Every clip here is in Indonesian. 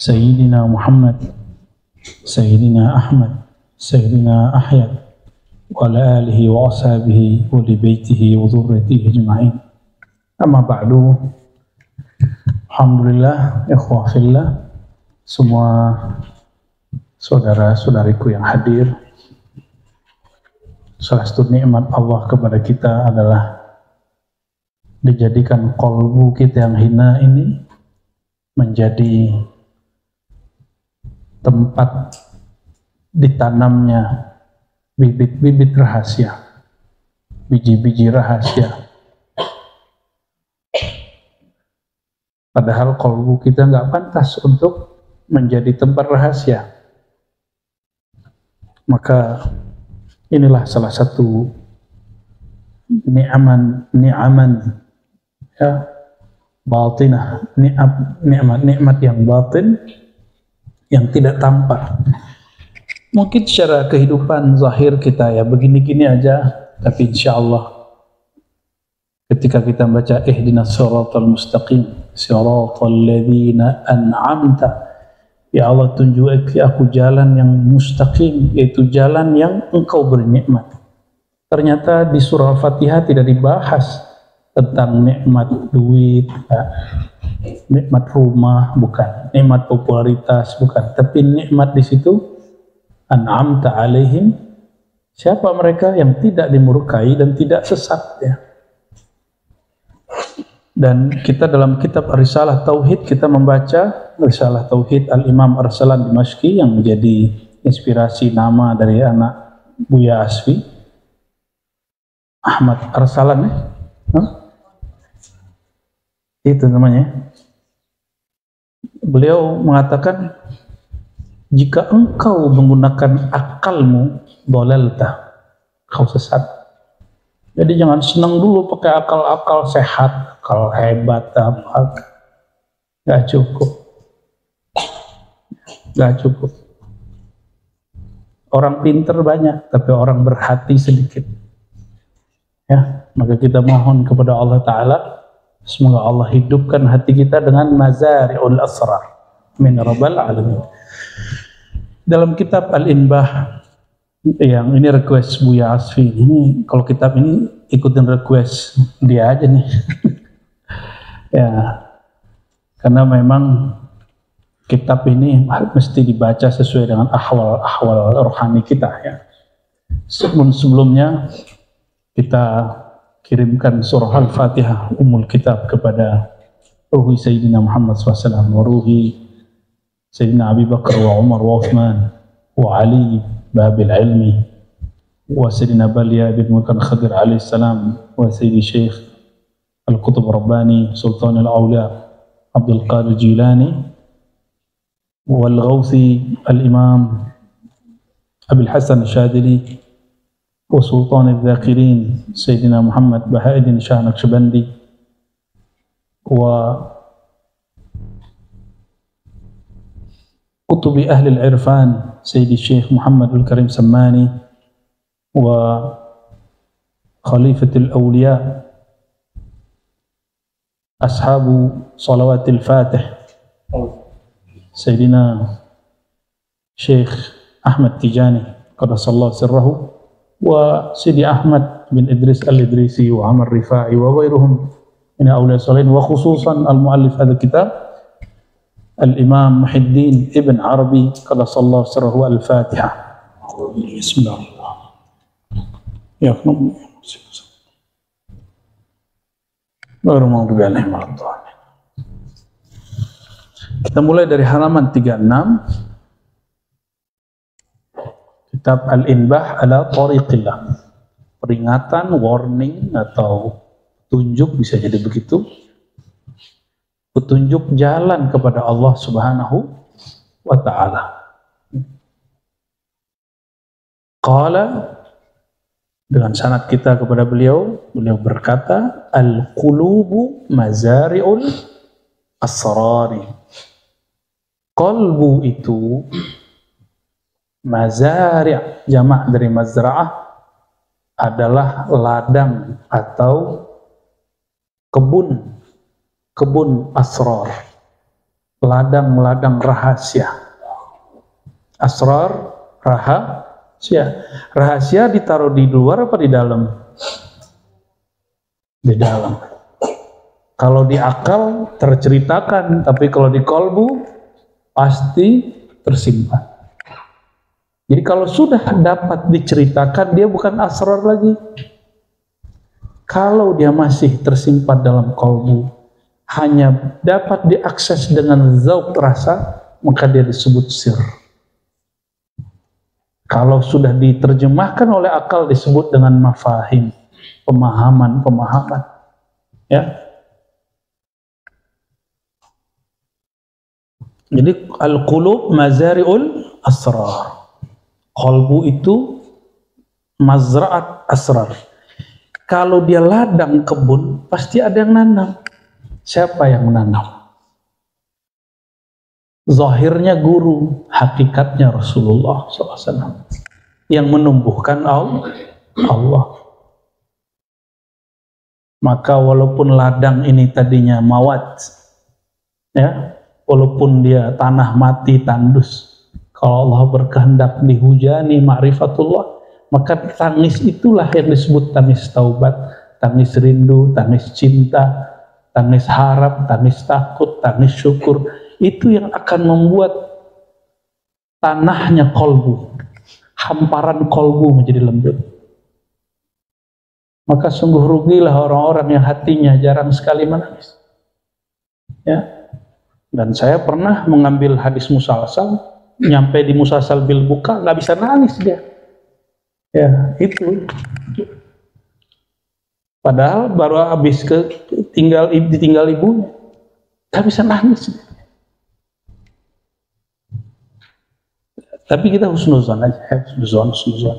Sayyidina Muhammad, Sayyidina Ahmad, Sayyidina Ahyad, wa ala alihi wa ashabihi wa li baitihi wa dhurriyyatihi ajma'in. Amma ba'du. Alhamdulillah, ikhwah fillah, semua saudara-saudariku yang hadir. Salah satu nikmat Allah kepada kita adalah dijadikan qalbu kita yang hina ini menjadi tempat ditanamnya bibit-bibit rahasia, biji-biji rahasia. Padahal qalbu kita nggak pantas untuk menjadi tempat rahasia. Maka inilah salah satu ni'aman ya, batinah, nikmat yang batin yang tidak tampak. Mungkin secara kehidupan zahir kita ya begini-gini aja, tapi insya Allah ketika kita baca ihdinas siratal mustaqim, siratal ladzina an'amta, ya Allah tunjuki aku jalan yang mustaqim, yaitu jalan yang engkau beri nikmat. Ternyata di surah Al-Fatihah tidak dibahas tentang nikmat duit, nikmat rumah, bukan, nikmat popularitas, bukan, tapi nikmat di situ an'amta alaihim, siapa mereka yang tidak dimurkai dan tidak sesat ya. Dan kita dalam kitab Risalah Tauhid kita membaca Risalah Tauhid Al-Imam Arsalan Dimashqi yang menjadi inspirasi nama dari anak Buya Asfi, Ahmad Arsalan ya? Itu namanya. Beliau mengatakan, jika engkau menggunakan akalmu, dolalta, kau sesat. Jadi jangan senang dulu pakai akal-akal sehat, akal hebat, apa. Gak cukup. Gak cukup. Orang pinter banyak, tapi orang berhati sedikit. Ya, maka kita mohon kepada Allah Ta'ala, semoga Allah hidupkan hati kita dengan mazari'ul asrar min rabbal alamin. Dalam kitab Al-Inbah, yang ini request Buya Asfi, ini kalau kitab ini ikutin request dia aja nih. Ya, karena memang kitab ini mesti dibaca sesuai dengan ahwal rohani kita ya. Sebelumnya kita kirimkan surah Al-Fatihah Ummul Kitab kepada ruhi Sayyidina Muhammad SAW, wa ruhi Sayyidina Abi Bakar wa Umar wa Uthman wa Ali babil ilmi, wa Sayyidina Balya bin Mukan Khadir alaihi salam, wa Sayyidi Syekh Al-Qutub Rabbani Sultan Al-Awliya Abdul Qadir Jilani, wal Ghawthi Al-Imam Abil Hasan Syadili, wa Sultan Al-Dhakirin Sayyidina Muhammad Bahauddin Shah Naqshbandi, wa Kutubi Ahli Al-Irfan Sayyidi Syekh Muhammad Al-Karim Sammani, wa Khalifatul Awliya Ashabu Salawatil Fatih Sayyidina Syekh Ahmad Tijani Qaddasallahu sirrahu, wa Sidi Ahmad bin Idris Al-Idrisi wa Amr Rifai wa ghairuhum min awliya salihin, wa khususan al-muallif hadha kitab Al-Imam Muhyiddin Ibn Arabi Qaddasallahu sirrahu. Al-Fatihah. Bismillah. Ya Allah. Kita mulai dari halaman 36, kitab Al-Inbah ala Tariqillah. Peringatan, warning atau petunjuk, bisa jadi begitu. Petunjuk jalan kepada Allah Subhanahu wa Ta'ala. Qala, dengan sanad kita kepada beliau berkata, al-qulubu mazari'ul asrari. Qalbu itu mazari', jamak dari mazra'ah, adalah ladang atau kebun asrar. ladang-ladang rahasia. Asrar, rahasia. Rahasia ditaruh di luar apa di dalam? Di dalam. Kalau di akal terceritakan, tapi kalau di kolbu pasti tersimpan. Jadi kalau sudah dapat diceritakan, dia bukan asrar lagi. Kalau dia masih tersimpan dalam kolbu, hanya dapat diakses dengan zauq rasa, maka dia disebut sir. Kalau sudah diterjemahkan oleh akal, disebut dengan mafahim, pemahaman-pemahaman. Ya. Jadi al-qulub mazari'ul asrar. Qalbu itu mazra'at asrar. Kalau dia ladang kebun, pasti ada yang nanam. Siapa yang menanam? Zahirnya guru, hakikatnya Rasulullah SAW. Yang menumbuhkan Allah. Maka walaupun ladang ini tadinya mawat, ya, walaupun dia tanah mati tandus, kalau Allah berkehendak dihujani ma'rifatullah, maka tangis itulah yang disebut tangis taubat, tangis rindu, tangis cinta, tangis harap, tangis takut, tangis syukur. Itu yang akan membuat tanahnya kolbu, hamparan kolbu menjadi lembut. Maka sungguh rugilah orang-orang yang hatinya jarang sekali menangis. Ya. Dan saya pernah mengambil hadis musalsal, nyampe di musalsal bil buka, nggak bisa nangis dia. Ya, itu. Padahal baru habis ditinggal ibunya, nggak bisa nangis. Tapi kita husnuzon aja, husnuzon.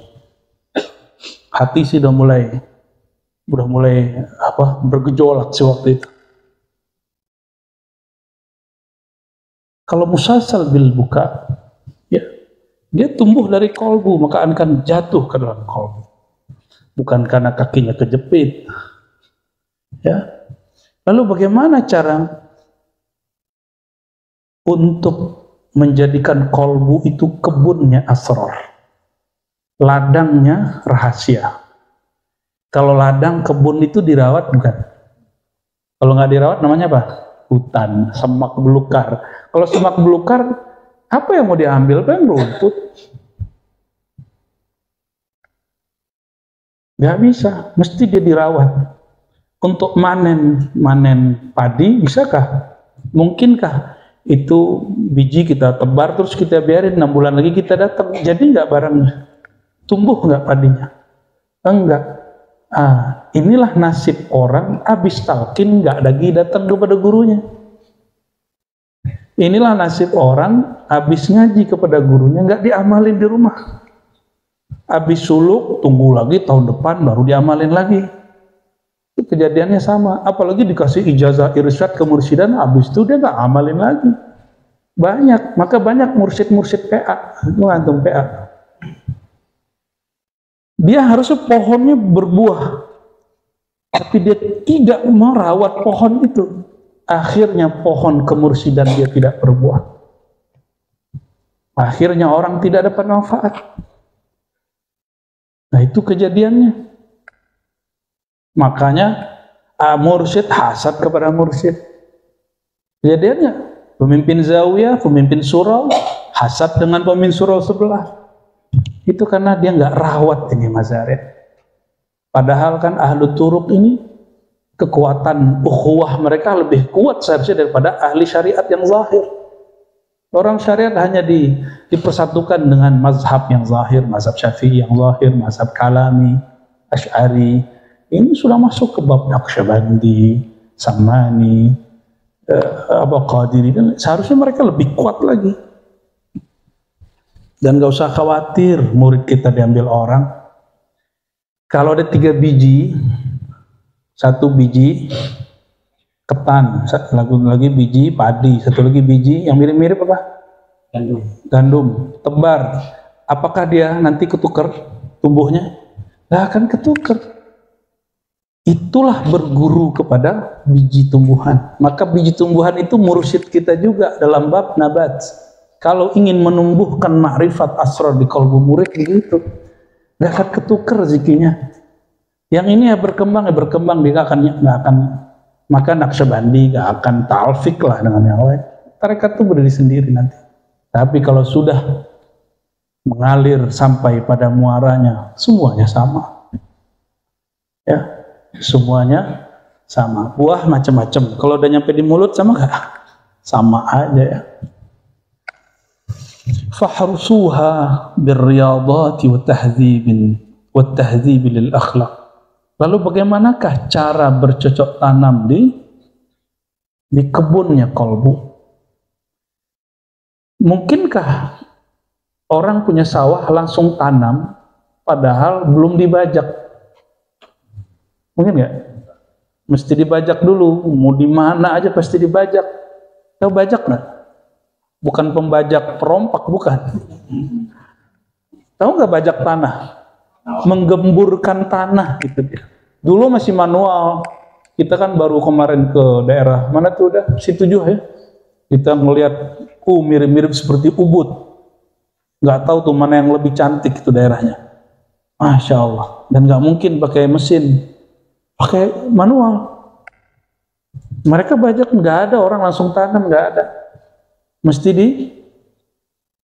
Hati sih udah mulai bergejolak sih waktu itu. Kalau musalsal bil buka, ya, dia tumbuh dari kolbu, maka akan jatuh ke dalam kolbu. Bukan karena kakinya kejepit. Ya. Lalu bagaimana cara untuk menjadikan kolbu itu kebunnya asrar, ladangnya rahasia? Kalau ladang kebun itu dirawat bukan? Kalau nggak dirawat namanya apa? Hutan, semak belukar. Kalau semak belukar, apa yang mau diambil? Apa yang rumput? Nggak bisa, mesti dia dirawat. Untuk manen padi, bisakah? Mungkinkah itu biji kita tebar terus kita biarin 6 bulan lagi kita datang? Jadi nggak barangnya? Tumbuh nggak padinya? Enggak. Inilah nasib orang habis talqin nggak lagi datang kepada gurunya. Inilah nasib orang habis ngaji kepada gurunya nggak diamalin di rumah. Habis suluk tunggu lagi tahun depan baru diamalin lagi. Itu kejadiannya sama. Apalagi dikasih ijazah irsyad kemursidan, habis itu dia nggak amalin lagi. Banyak, maka banyak mursyid PA, itu antum PA. Dia harusnya pohonnya berbuah, tapi dia tidak merawat pohon itu. Akhirnya pohon kemursidan dia tidak berbuah. Akhirnya orang tidak dapat manfaat. Nah itu kejadiannya. Makanya mursyid hasad kepada mursyid. Kejadiannya pemimpin zawiyah, pemimpin surau hasad dengan pemimpin surau sebelah. Itu karena dia nggak rawat ini mazharid. Padahal kan ahlu turuk ini kekuatan ukhuwah mereka lebih kuat seharusnya daripada ahli syariat yang zahir. Orang syariat hanya dipersatukan dengan mazhab yang zahir, mazhab Syafi'i yang zahir, mazhab Kalami, Asy'ari. Ini sudah masuk ke bab Naqsyabandi, Samani, Qadiri, dan seharusnya mereka lebih kuat lagi. Dan gak usah khawatir murid kita diambil orang. Kalau ada 3 biji, 1 biji ketan, satu lagi biji padi, satu lagi biji yang mirip-mirip apa? Gandum. Tebar. Apakah dia nanti ketukar tumbuhnya? Nah, akan ketukar. itulah berguru kepada biji tumbuhan. Maka biji tumbuhan itu mursyid kita juga dalam bab nabat. Kalau ingin menumbuhkan ma'rifat asrar di kalbu murid begitu, nggak akan ketukar rezekinya. Yang ini ya berkembang, dia nggak akan. Maka Naqsyabandi nggak akan talfik lah dengan yang lain. Tarekat itu berdiri sendiri nanti. Tapi kalau sudah mengalir sampai pada muaranya, semuanya sama. Ya, semuanya sama. Buah macam-macam. Kalau udah nyampe di mulut sama nggak? Sama aja ya. Fahrusuha birriyadati wa tahdhib lil akhlaq. Lalu bagaimanakah cara bercocok tanam di kebunnya kalbu? Mungkinkah orang punya sawah langsung tanam padahal belum dibajak? Mungkin nggak? Mesti dibajak dulu. Mau di mana aja pasti dibajak. Tahu bajak nggak? Bukan pembajak perompak, bukan. Tahu nggak bajak tanah? Menggemburkan tanah gitu dia. Dulu masih manual. Kita kan baru kemarin ke daerah mana tuh udah situ juga ya. Kita ngelihat mirip-mirip seperti Ubud. Nggak tahu tuh mana yang lebih cantik itu daerahnya. Masya Allah. Dan nggak mungkin pakai mesin, pakai manual. Mereka bajak nggak ada, orang langsung tanam nggak ada. Mesti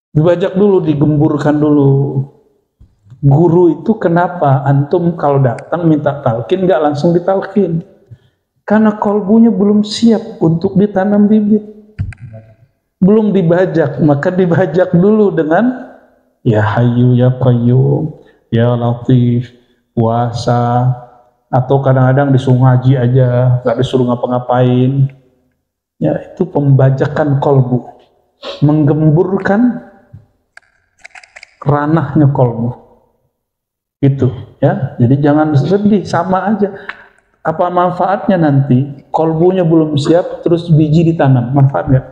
dibajak dulu, digemburkan dulu. Guru itu kenapa antum kalau datang minta talqin nggak langsung ditalqin? Karena kalbunya belum siap untuk ditanam bibit, belum dibajak, maka dibajak dulu dengan ya Hayyu ya Qayyum, ya Latif, puasa, atau kadang-kadang disuruh ngaji aja, nggak disuruh ngapa-ngapain. Ya itu pembajakan kalbu. Menggemburkan ranahnya kalbu itu ya. Jadi jangan sedih, sama aja. Apa manfaatnya nanti kalbunya belum siap terus biji ditanam, manfaat nggak?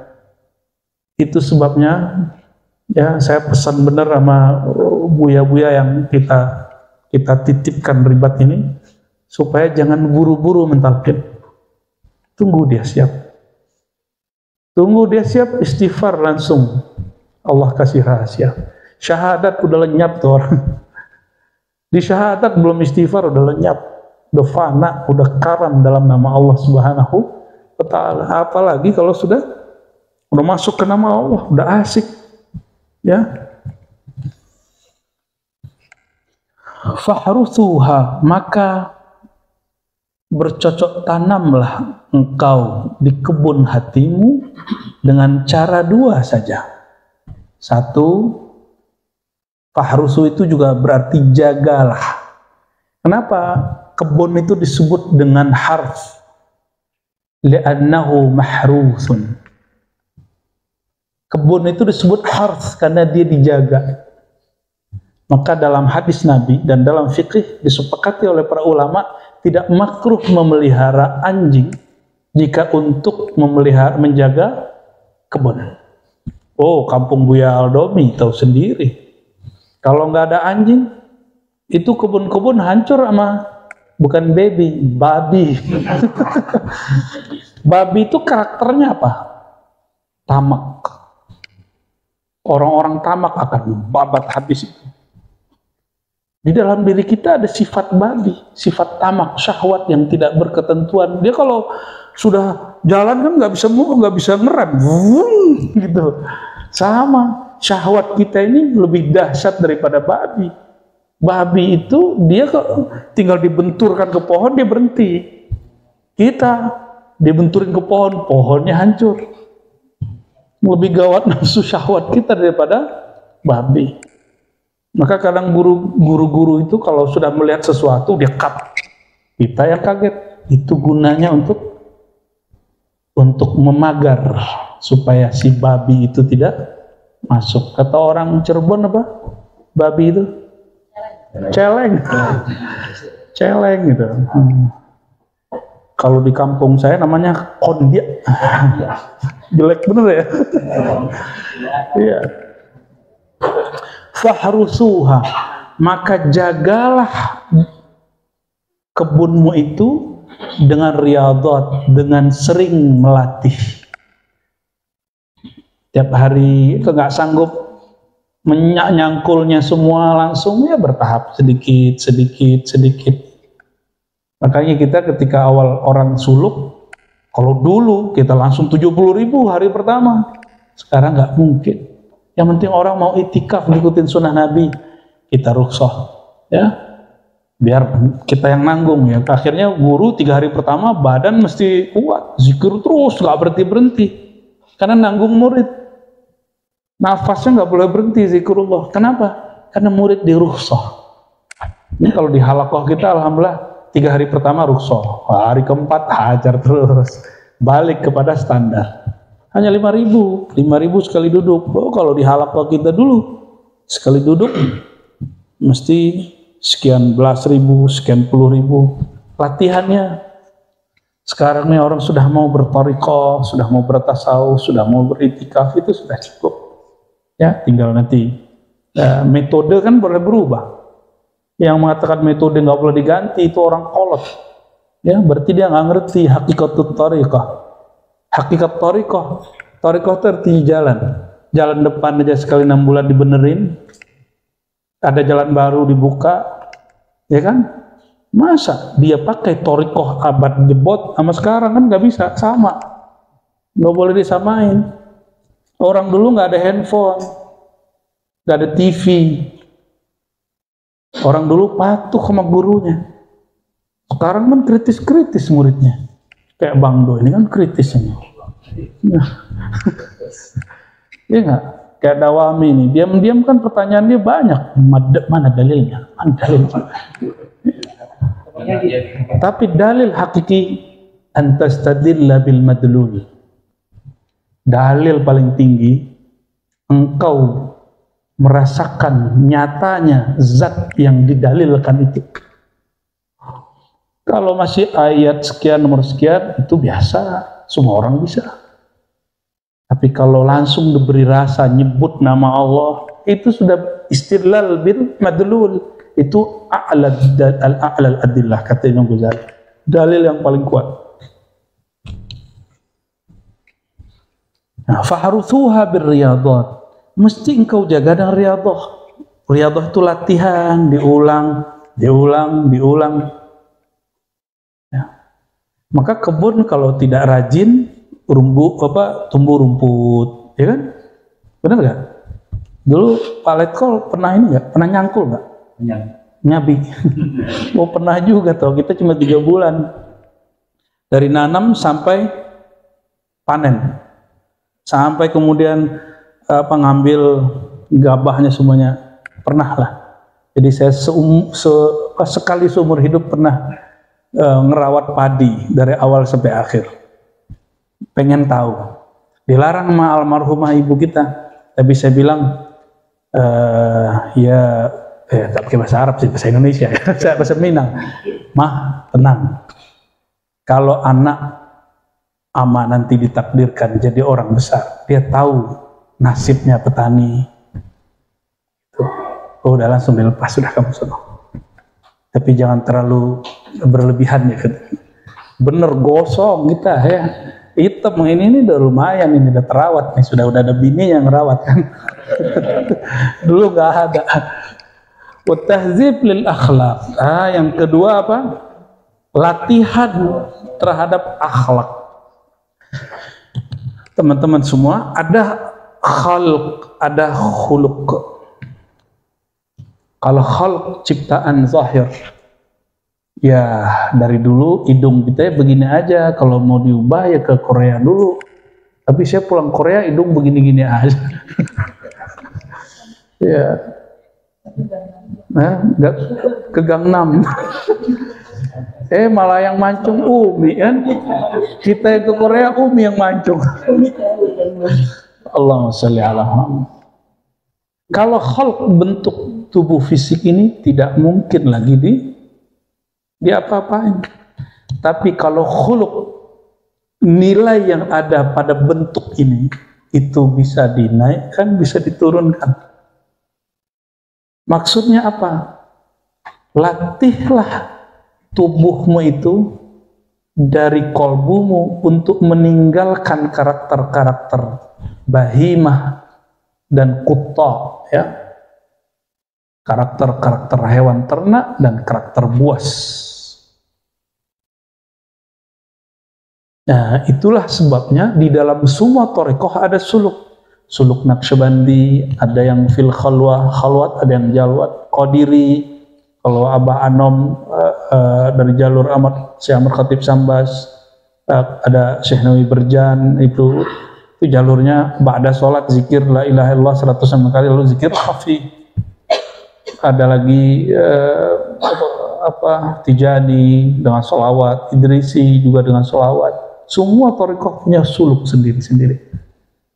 Itu sebabnya ya saya pesan bener sama buya-buya yang kita titipkan ribat ini supaya jangan buru-buru mentalkin. Tunggu dia siap. Tunggu dia siap, istighfar langsung. Allah kasih rahasia. Syahadat udah lenyap tuh orang. Di syahadat belum istighfar udah lenyap. Udah fana, udah karam dalam nama Allah Subhanahu wa ta'ala. Apalagi kalau sudah masuk ke nama Allah, udah asik. Ya. Fahruthuha, maka bercocok tanamlah engkau di kebun hatimu dengan cara dua saja. Satu, fahrusu itu juga berarti jagalah. Kenapa kebun itu disebut dengan harf? Li'annahu mahrusun. Kebun itu disebut harf karena dia dijaga. Maka dalam hadis Nabi dan dalam fikih disepakati oleh para ulama, tidak makruh memelihara anjing jika untuk menjaga kebun. Oh, kampung Buya Aldomi tahu sendiri. Kalau nggak ada anjing, itu kebun-kebun hancur sama bukan babi. Babi itu karakternya apa? Tamak. Orang-orang tamak akan babat habis itu. Di dalam diri kita ada sifat babi, sifat tamak, syahwat yang tidak berketentuan. Dia kalau sudah jalan kan nggak bisa ngerem, gitu. Sama, syahwat kita ini lebih dahsyat daripada babi. Babi itu dia tinggal dibenturkan ke pohon dia berhenti. Kita dibenturin ke pohon, pohonnya hancur. Lebih gawat nafsu syahwat kita daripada babi. Maka kadang guru-guru itu kalau sudah melihat sesuatu dia cut. Kita yang kaget. Itu gunanya untuk memagar supaya si babi itu tidak masuk. Kata orang Cirebon apa? Babi itu celeng. Celeng gitu. Kalau di kampung saya namanya kondia. Jelek bener ya. Iya. Fahrusuha, maka jagalah kebunmu itu dengan riyadhat, dengan sering melatih. Tiap hari itu nggak sanggup nyangkulnya semua langsung, ya bertahap sedikit. Makanya kita ketika awal orang suluk, kalau dulu kita langsung 70.000 hari pertama, sekarang nggak mungkin. Yang penting orang mau itikaf ngikutin sunnah Nabi, kita rukhsah, ya, biar kita yang nanggung ya. Akhirnya guru 3 hari pertama badan mesti kuat, zikir terus, nggak berhenti, karena nanggung murid. Nafasnya nggak boleh berhenti zikrullah. Kenapa? Karena murid dirukhsah. Ini kalau di halaqah kita, alhamdulillah 3 hari pertama rukhsah, hari keempat hajar terus, balik kepada standar. Hanya 5.000 sekali duduk. Oh, kalau di halaqah kita dulu sekali duduk mesti sekian belas ribu, sekian puluh ribu latihannya. Sekarang nih orang sudah mau berthariqah, sudah mau bertasawuf, sudah mau beritikaf, itu sudah cukup. Ya, tinggal nanti metode kan boleh berubah. Yang mengatakan metode nggak boleh diganti itu orang kolot. Ya, berarti dia nggak ngerti hakikatut thariqah. Hakikat thariqah itu artinya jalan. Jalan depan aja sekali 6 bulan dibenerin, ada jalan baru dibuka, ya kan? Masa dia pakai thariqah abad jebot sama sekarang, kan nggak bisa, sama, nggak boleh disamain. Orang dulu nggak ada handphone, nggak ada TV. Orang dulu patuh sama gurunya. Sekarang kan kritis-kritis muridnya. Kayak Bang Do ini kan kritis ini. Iya nggak? Kayak Dawami ini, diam-diam kan pertanyaan dia banyak. Mana dalilnya? Mana dalilnya? Tapi dalil hakiki antastadilla bil madlul. Dalil paling tinggi, engkau merasakan nyatanya zat yang didalilkan itu. Kalau masih ayat sekian nomor sekian, itu biasa, semua orang bisa. Tapi kalau langsung diberi rasa nyebut nama Allah, itu sudah istidlal bil madlul. Itu a'lal adillah, kata Imam Ghazali. Dalil yang paling kuat. Nah, faharuthuha birriyadhat. Mesti engkau jaga dengan riyadhah. Riyadhah itu latihan, diulang. Maka kebun kalau tidak rajin, tumbuh rumput, ya kan? Benar nggak? Dulu Pak Letkol pernah ini nggak? Pernah nyangkul nggak? Nyabi. Oh, pernah juga tuh. Kita cuma 3 bulan dari nanam sampai panen, sampai kemudian ngambil gabahnya semuanya, pernah lah. Jadi saya sekali seumur hidup pernah ngerawat padi dari awal sampai akhir. Pengen tahu. Dilarang sama almarhumah ibu kita, tapi saya bilang tak pakai bahasa Arab sih, bahasa Indonesia ya. Saya bahasa Minang. Mah, tenang. Kalau anak ama nanti ditakdirkan jadi orang besar, dia tahu nasibnya petani. Oh, udah langsung dilepas, sudah kamu sono. Tapi jangan terlalu berlebihan ya. Bener gosong kita ya. Hitam ini udah lumayan, ini udah terawat nih, sudah ada bini yang rawat kan. Dulu nggak ada. Watahzib lil akhlaq. Yang kedua apa? Latihan terhadap akhlak. Teman-teman semua, ada khalq, ada khuluq. Kalau khalq ciptaan zahir, ya dari dulu hidung kita begini aja. Kalau mau diubah ya ke Korea dulu. Tapi saya pulang Korea hidung begini-gini aja. Ya, nggak ke Gangnam. Malah yang mancung Umi kan. Kita itu Korea, Umi yang mancung. Allahumma sholli ala Muhammad. Kalau khalq bentuk tubuh fisik ini tidak mungkin lagi di apa-apain. Tapi kalau khuluq, nilai yang ada pada bentuk ini, itu bisa dinaikkan, bisa diturunkan. Maksudnya apa? Latihlah tubuhmu itu dari kolbumu untuk meninggalkan karakter-karakter bahimah dan kutta, ya, karakter-karakter hewan ternak dan karakter buas. Nah, itulah sebabnya di dalam semua thariqah ada suluk Naqsyabandi, ada yang fil khalwat, ada yang jalwat, Qadiri. Kalau Abah Anom dari jalur Syekh Ahmad Khatib Sambas, ada Syekh Nawawi Berjan, itu jalurnya ba'da sholat zikir la ilaha illallah 100 kali, lalu zikir khafi. Ada lagi Tijani dengan sholawat, Idrisi juga dengan sholawat. Semua thariqah punya suluk sendiri-sendiri.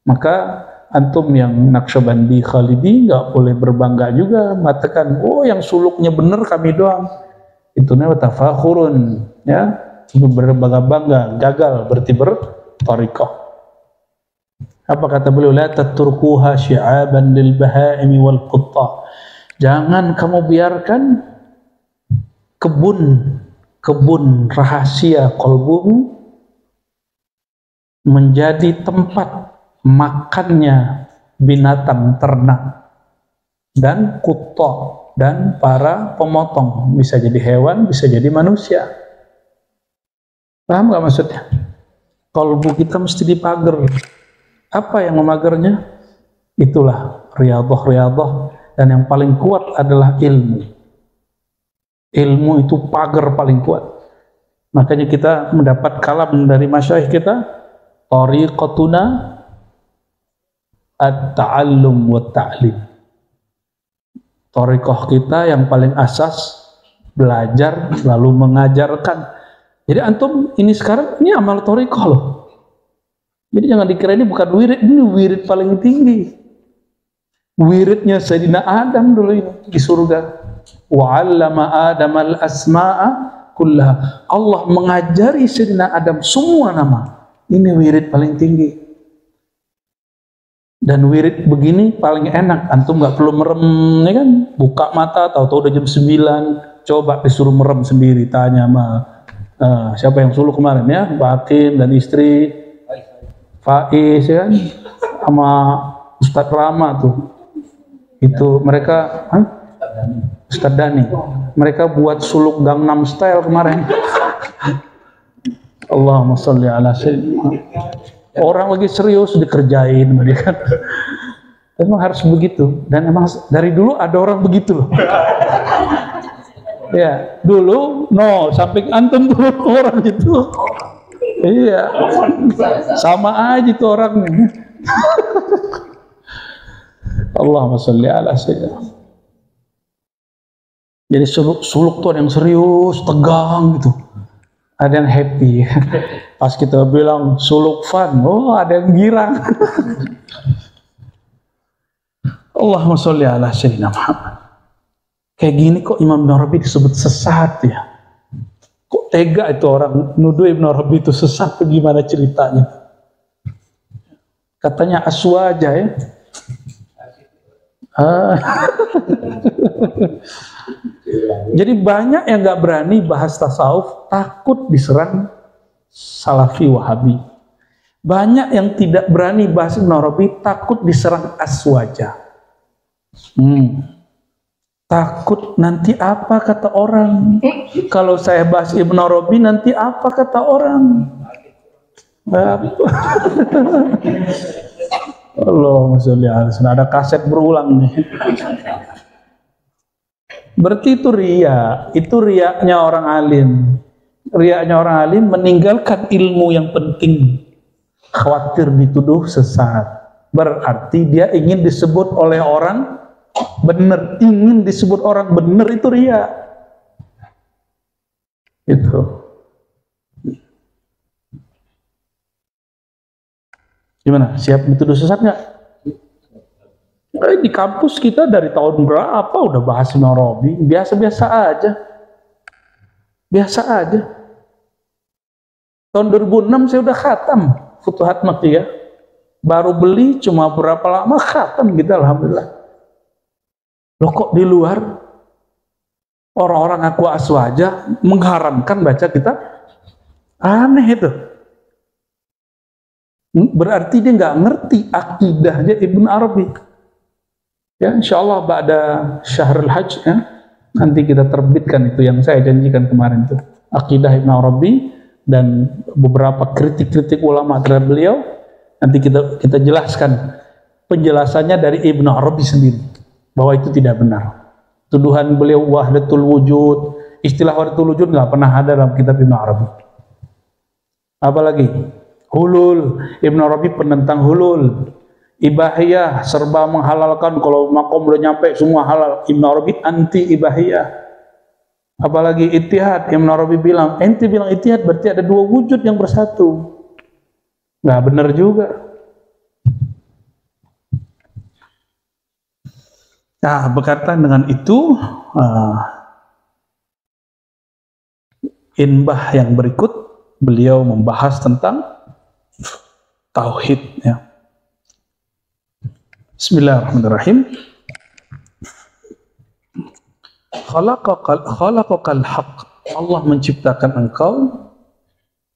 Maka antum yang Naqsyabandi Khalidi nggak boleh berbangga juga mengatakan, oh yang suluknya benar kami doang. Itu namanya tafakhurun, ya, berbangga-bangga, gagal berarti berthariqah. Apa kata beliau? La tatrukuha syi'aban lil bahaimi wal qutta. Jangan kamu biarkan kebun rahasia kolbumu menjadi tempat makannya binatang ternak dan kutta dan para pemotong, bisa jadi hewan, bisa jadi manusia. Paham gak maksudnya? Kolbu kita mesti dipagar. Apa yang memagarnya? Itulah riyadhah, dan yang paling kuat adalah ilmu. Ilmu itu pagar paling kuat. Makanya kita mendapat kalam dari masyayikh kita, tariqatuna at-ta'allum wa ta'lim. Thariqah kita yang paling asas belajar lalu mengajarkan. Jadi antum ini sekarang ini amal thariqah loh. Jadi jangan dikira ini bukan wirid, ini wirid paling tinggi. Wiridnya Sayyidina Adam dulu ini di surga. Wa 'allama Adam al-asma'a kullaha. Allah mengajari Sayyidina Adam semua nama. Ini wirid paling tinggi. Dan wirid begini paling enak, antum nggak perlu merem, ya kan? Buka mata, tahu-tahu udah jam 9, coba disuruh merem sendiri, tanya sama siapa yang suluk kemarin ya, Batin dan istri, Faiz, ya kan? Sama Ustadz Rama tuh, itu mereka, Ustadz Dani, mereka buat suluk Gangnam Style kemarin. Allahumma sholli ala sayyidina. Orang lagi serius dikerjain, kan? Memang harus begitu, dan emang dari dulu ada orang begitu loh. Ya, dulu samping antum tuh orang itu, iya, sama aja tuh orangnya. Allahumma sholli ala sayyidina. Jadi suluk tuh ada yang serius, tegang gitu. Ada yang happy. Pas kita bilang suluk fun, oh ada yang girang. Allahumma sholli ala sayyidina Muhammad. Kayak gini kok Imam Ibn Arabi disebut sesat ya? Kok tega itu orang nuduh Ibn Arabi itu sesat, gimana ceritanya? Katanya aswaja ya. Jadi banyak yang gak berani bahas tasawuf, takut diserang Salafi Wahabi. Banyak yang tidak berani bahas Ibn Arabi, takut diserang aswaja. Takut nanti apa kata orang. Kalau saya bahas Ibn Arabi nanti apa kata orang. Allahumma sholli ala sayyidina. Ada kaset berulang nih. Berarti itu riaknya orang alim. Riaknya orang alim meninggalkan ilmu yang penting, khawatir dituduh sesat. Berarti dia ingin disebut oleh orang benar, ingin disebut orang benar, itu riak. Itu. Gimana? Siap dituduh sesat nggak? Di kampus kita dari tahun berapa udah bahas Ibn Arabi, biasa-biasa aja. Biasa aja. Tahun 2006 saya udah khatam Futuhat Makkiyah. Baru beli cuma berapa lama khatam kita, alhamdulillah. Loh kok di luar? Orang-orang aku aswaja mengharamkan baca kitab. Aneh itu. Berarti dia nggak ngerti akidahnya Ibn Arabi. Ya, insya Allah pada Syahrul Hajj ya, nanti kita terbitkan itu yang saya janjikan kemarin itu. Akidah Ibn Arabi dan beberapa kritik-kritik ulama terhadap beliau. Nanti kita jelaskan penjelasannya dari Ibn Arabi sendiri bahwa itu tidak benar. Tuduhan beliau wahdatul wujud, istilah wahdatul wujud nggak pernah ada dalam kitab Ibn Arabi. Apalagi hulul, Ibn Arabi penentang hulul. Ibahiyah serba menghalalkan, kalau makom udah nyampe semua halal. Ibn Arabi anti ibahiyah. Apalagi ittihad, Ibn Arabi bilang, ente bilang ittihad berarti ada dua wujud yang bersatu. Nggak benar juga. Nah, berkaitan dengan itu, inbah yang berikut, beliau membahas tentang tauhid. Ya. Bismillahirrahmanirrahim. Khalaqakal haq. Allah menciptakan engkau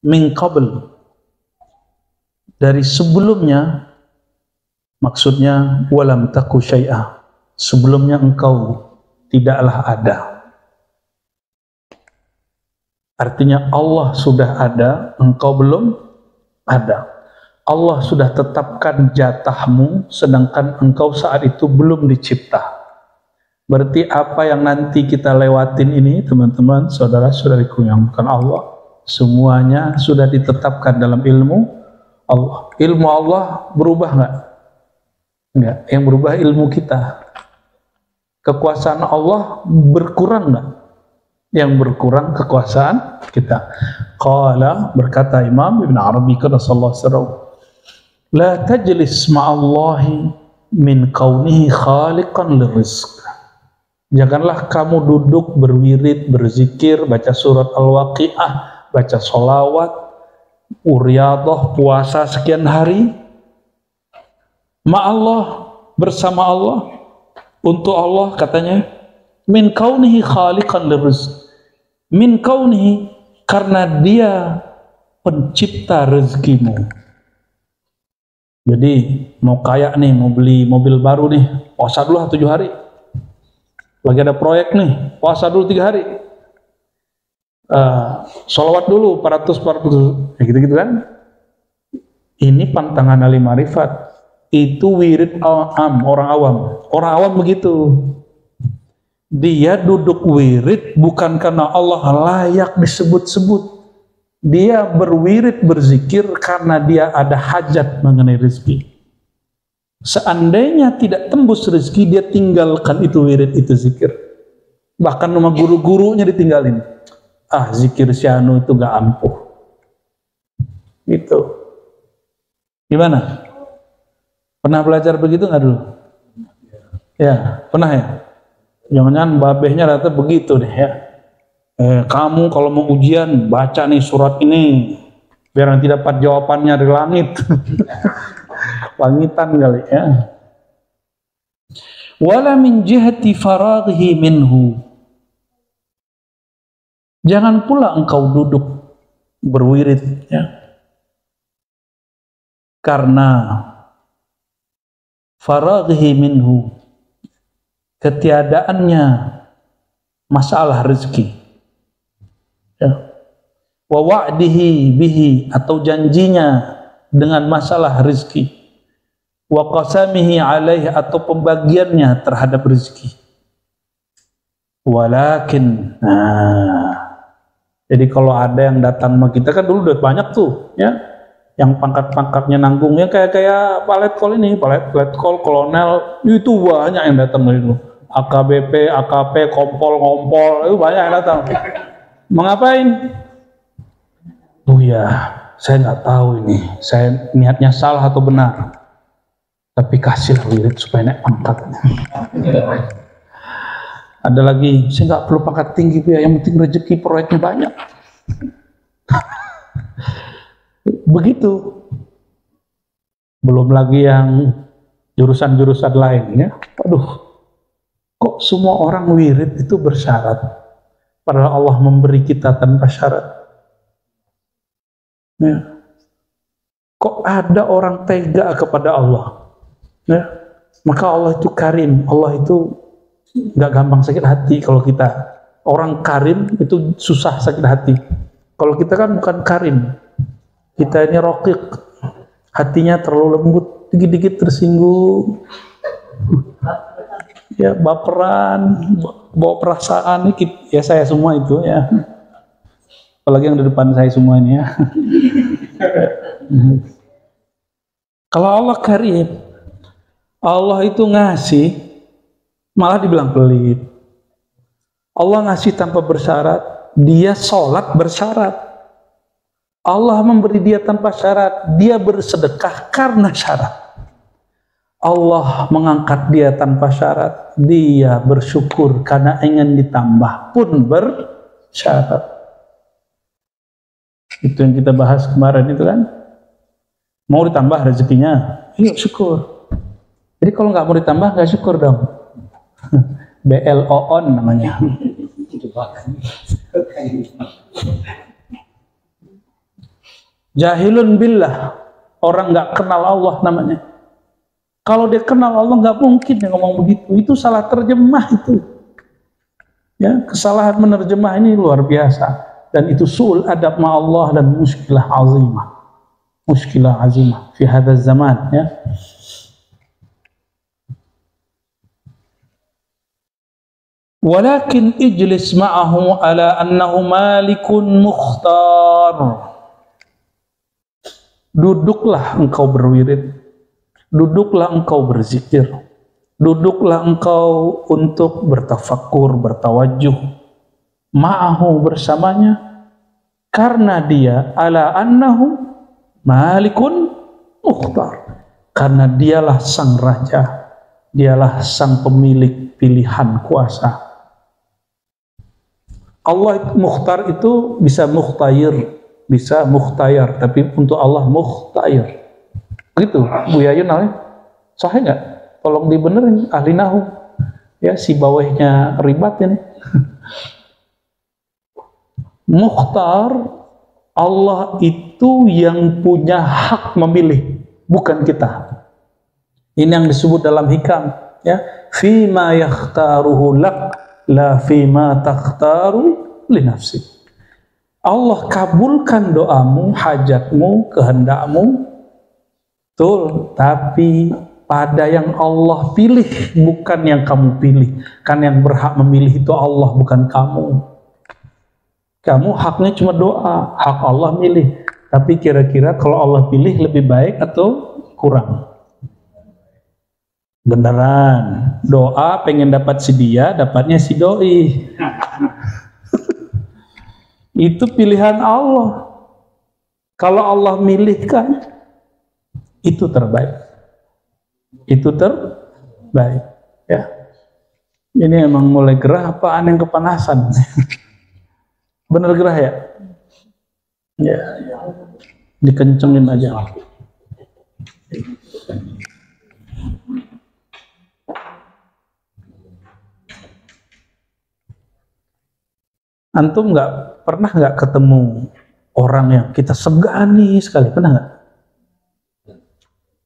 min qabl, dari sebelumnya, maksudnya walam taku syai'ah, sebelumnya engkau tidaklah ada. Artinya Allah sudah ada, engkau belum ada. Allah sudah tetapkan jatahmu, sedangkan engkau saat itu belum dicipta. Berarti apa yang nanti kita lewatin ini, teman-teman, saudara-saudariku yang bukan Allah, semuanya sudah ditetapkan dalam ilmu Allah. Ilmu Allah berubah nggak? Enggak. Yang berubah ilmu kita. Kekuasaan Allah berkurang nggak? Yang berkurang kekuasaan kita. Qala, berkata Imam Ibn Arabi qaddasallahu sirrahu, la tajlis ma'allahi min kaunihi khaliqan lirizq. Janganlah kamu duduk berwirid, berzikir, baca surat Al-Waqi'ah, baca sholawat, uriyadah, puasa sekian hari, ma'allah, bersama Allah, untuk Allah katanya, min kaunihi khaliqan lirizq. Min kaunihi, karena dia pencipta rezekimu. Jadi mau kaya nih, mau beli mobil baru nih, puasa dulu 7 hari. Lagi ada proyek nih, puasa dulu 3 hari. Sholawat dulu 400 ya gitu-gitu kan. Ini pantangan ahli marifat. Itu wirid orang awam. Orang awam begitu. Dia duduk wirid bukan karena Allah layak disebut-sebut. Dia berwirid, berzikir karena dia ada hajat mengenai rezeki. Seandainya tidak tembus rezeki, dia tinggalkan itu wirid, itu zikir. Bahkan nama guru-gurunya ditinggalin. Ah, zikir si anu itu gak ampuh. Gitu. Gimana? Pernah belajar begitu nggak dulu? Ya, pernah ya? Jangan-jangan babehnya rata begitu deh ya. Kamu kalau mau ujian baca nih surat ini biar nanti dapat jawabannya dari langit. Langitan kali ya. Wala min jihati faraghi minhu. Jangan pula engkau duduk berwirid ya. Karena faraghi minhu, ketiadaannya masalah rezeki. Ya. Wa wa'dihi bihi, atau janjinya dengan masalah rezeki. Wa qasamihi alaihi, atau pembagiannya terhadap rezeki. Walakin, jadi kalau ada yang datang sama kita kan dulu udah banyak tuh, ya, yang pangkat-pangkatnya nanggungnya kayak Pak Letkol ini, Pak Letkol, Kolonel, itu banyak yang datang dari dulu. AKBP, AKP, Kompol, Ngompol, itu banyak yang datang. Mengapain? Oh ya, saya nggak tahu ini, saya niatnya salah atau benar. Tapi kasihlah wirid supaya naik pangkatnya. Ada lagi, saya nggak perlu pangkat tinggi ya, yang penting rezeki proyeknya banyak. Begitu. Belum lagi yang jurusan-jurusan lain ya. Aduh, kok semua orang wirid itu bersyarat padahal Allah memberi kita tanpa syarat. Ya. Kok ada orang tega kepada Allah? Ya. Maka Allah itu karim, Allah itu nggak gampang sakit hati. Kalau kita orang karim itu susah sakit hati. Kalau kita kan bukan karim, kita ini raqiq, hatinya terlalu lembut, dikit-dikit tersinggung, ya baperan, bawa perasaan, ya saya semua itu ya. Apalagi yang di depan saya semua ini ya. Kalau Allah karim, Allah itu ngasih, malah dibilang pelit. Allah ngasih tanpa bersyarat, dia sholat bersyarat. Allah memberi dia tanpa syarat, dia bersedekah karena syarat. Allah mengangkat dia tanpa syarat, dia bersyukur karena ingin ditambah pun bersyarat. Itu yang kita bahas kemarin itu kan. Mau ditambah rezekinya, yuk syukur. Jadi kalau nggak mau ditambah, nggak syukur dong. BLO-on namanya. Jahilun billah, orang nggak kenal Allah namanya. Kalau dia kenal Allah nggak mungkin dia ngomong begitu. Itu salah terjemah itu. Ya, kesalahan menerjemah ini luar biasa. Dan itu su'ul adab ma Allah dan muskilah azimah. Muskilah azimah fi hadzal zaman ya. Walakin ijlis ma'ahu ala annahu malikun mukhtar. Duduklah engkau berwirid, duduklah engkau berzikir, duduklah engkau untuk bertafakkur, bertawajuh, ma'ahu bersamanya, karena dia ala annahu malikun mukhtar, karena dialah sang raja, dialah sang pemilik pilihan kuasa. Allah mukhtar itu bisa mukhtayir, bisa mukhtayar, tapi untuk Allah mukhtayir. Gitu, Bu Yayun namanya. Sahih nggak? Tolong dibenerin, ahli nahu. Ya, si bawahnya ribat ini. Mukhtar, Allah itu yang punya hak memilih, bukan kita. Ini yang disebut dalam hikam, ya. Fima yakhtaruhu lak, la fima takhtaru li nafsik. Allah kabulkan doamu, hajatmu, kehendakmu, betul, tapi pada yang Allah pilih, bukan yang kamu pilih. Kan yang berhak memilih itu Allah, bukan kamu. Kamu haknya cuma doa, hak Allah milih. Tapi kira-kira kalau Allah pilih lebih baik atau kurang? Beneran, doa pengen dapat si dia, dapatnya si doi. Itu pilihan Allah. Kalau Allah milihkan, itu terbaik. Itu terbaik. Ya. Ini emang mulai gerah apa aneh kepanasan? Bener gerah ya? Ya, ya. Dikencengin aja. Antum pernah nggak ketemu orang yang kita segani sekali, pernah nggak?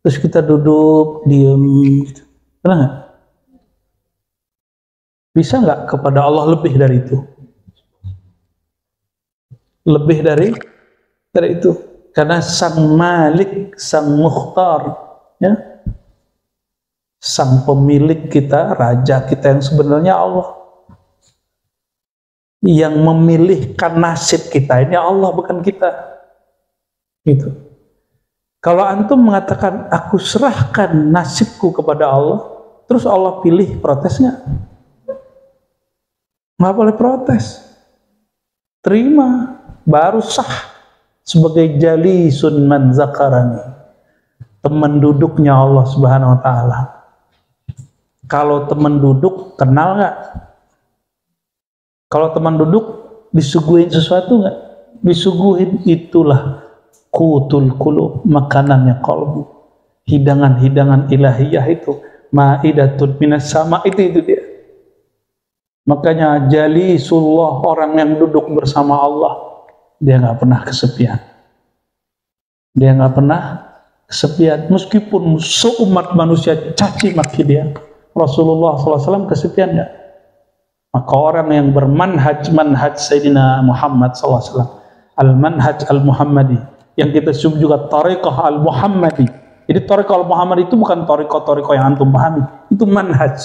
Terus kita duduk diem, gitu. Pernah nggak? Bisa nggak kepada Allah lebih dari itu? Lebih dari itu, karena sang Malik, sang Mukhtar, ya, sang pemilik kita, raja kita yang sebenarnya Allah. Yang memilihkan nasib kita ini Allah, bukan kita. Gitu. Kalau antum mengatakan aku serahkan nasibku kepada Allah, terus Allah pilih, protes nggak? Nggak boleh protes. Terima, baru sah sebagai jalisun man zakarani, teman duduknya Allah Subhanahu wa taala. Kalau teman duduk, kenal nggak? Kalau teman duduk disuguhin sesuatu nggak? Disuguhin, itulah qutul qulub, makanannya qalbu. Hidangan-hidangan ilahiyah itu, maidatun minas sama, itu dia. Makanya jalisullah, orang yang duduk bersama Allah, dia nggak pernah kesepian. Dia nggak pernah kesepian, meskipun seumat manusia caci maki dia. Rasulullah SAW kesepian nggak? Maka orang yang bermanhaj Sayyidina Muhammad SAW, al-manhaj al-Muhammadi, yang kita sebut juga tariqah al-Muhammadi. Jadi tariqah al-Muhammadi itu bukan tariqah yang antum pahami, itu manhaj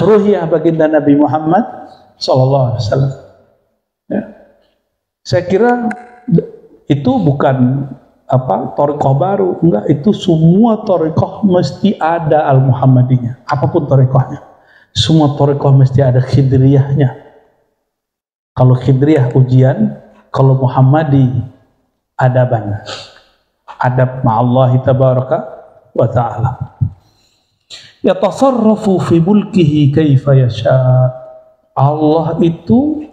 ruhiyah baginda Nabi Muhammad SAW. Ya. Saya kira itu bukan tariqah baru, enggak, itu semua tariqah mesti ada al-Muhammadinya, apapun tariqahnya. Semua tariqah mesti ada khidriyahnya. Kalau khidriyah ujian, kalau Muhammadi adaban, adab ma'allahi tabaraka wa ta'ala. Yatasarrafu fi mulkihi kaifa yasha. Allah itu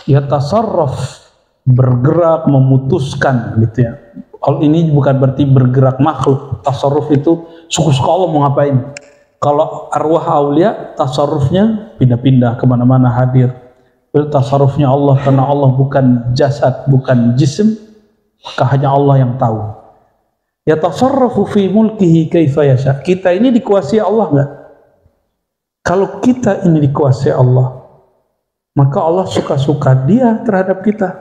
yatasarraf, bergerak, memutuskan gitu ya. Ini bukan berarti bergerak makhluk. Tasarruf itu suka-suka Allah mau ngapain. Kalau arwah aulia, tasarrufnya pindah-pindah kemana-mana hadir. Tasarrufnya Allah, karena Allah bukan jasad, bukan jisim, maka hanya Allah yang tahu. Yatasarrafu fi mulkihi kaifa yasha. Kita ini dikuasai Allah enggak? Kalau kita ini dikuasai Allah, maka Allah suka-suka dia terhadap kita.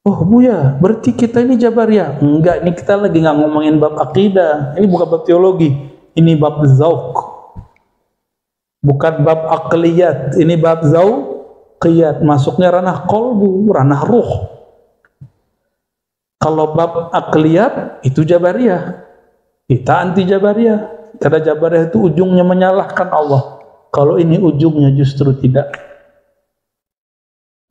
Oh Buya, berarti kita ini Jabariyah? Enggak, ini kita lagi nggak ngomongin bab akidah. Ini bukan bab teologi, ini bab zauq. Bukan bab akliyat, ini bab zauqiyat. Masuknya ranah kolbu, ranah ruh. Kalau bab akliyat itu Jabariyah, kita anti Jabariyah. Karena Jabariyah itu ujungnya menyalahkan Allah. Kalau ini ujungnya justru tidak.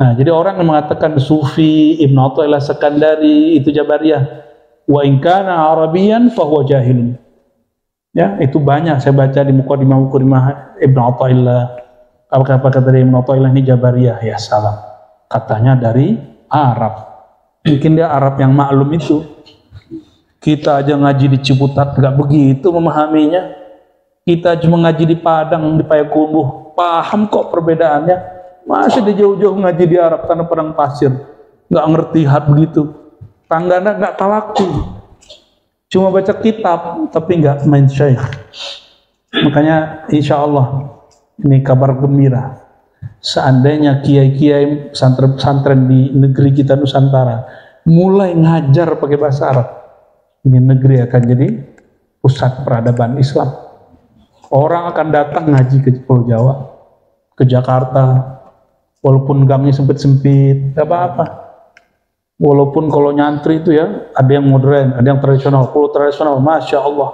Nah, jadi orang yang mengatakan Sufi, Ibn Athaillah Sekandari itu Jabariyah, wa in kana Arabiyan fahuwa jahilun. Ya, itu banyak saya baca di mukadimah Ibn Athaillah. Apa kata dari Ibn Athaillah ini Jabariyah? Ya salam. Katanya dari Arab. Mungkin dia Arab yang maklum itu. Kita aja ngaji di Ciputat nggak begitu memahaminya. Kita cuma ngaji di Padang, di Payakumbuh, paham kok perbedaannya. Masih di jauh-jauh ngaji di Arab, tanah padang pasir, nggak ngerti hat begitu. Tanggana nggak talaku, cuma baca kitab tapi nggak main syekh. Makanya insya Allah ini kabar gembira. Seandainya kiai-kiai pesantren-pesantren di negeri kita Nusantara mulai ngajar pakai bahasa Arab, ini negeri akan jadi pusat peradaban Islam. Orang akan datang ngaji ke Pulau Jawa, ke Jakarta, walaupun gangnya sempit-sempit, gak apa-apa. Walaupun kalau nyantri itu ya, ada yang modern, ada yang tradisional. Kalau tradisional, Masya Allah,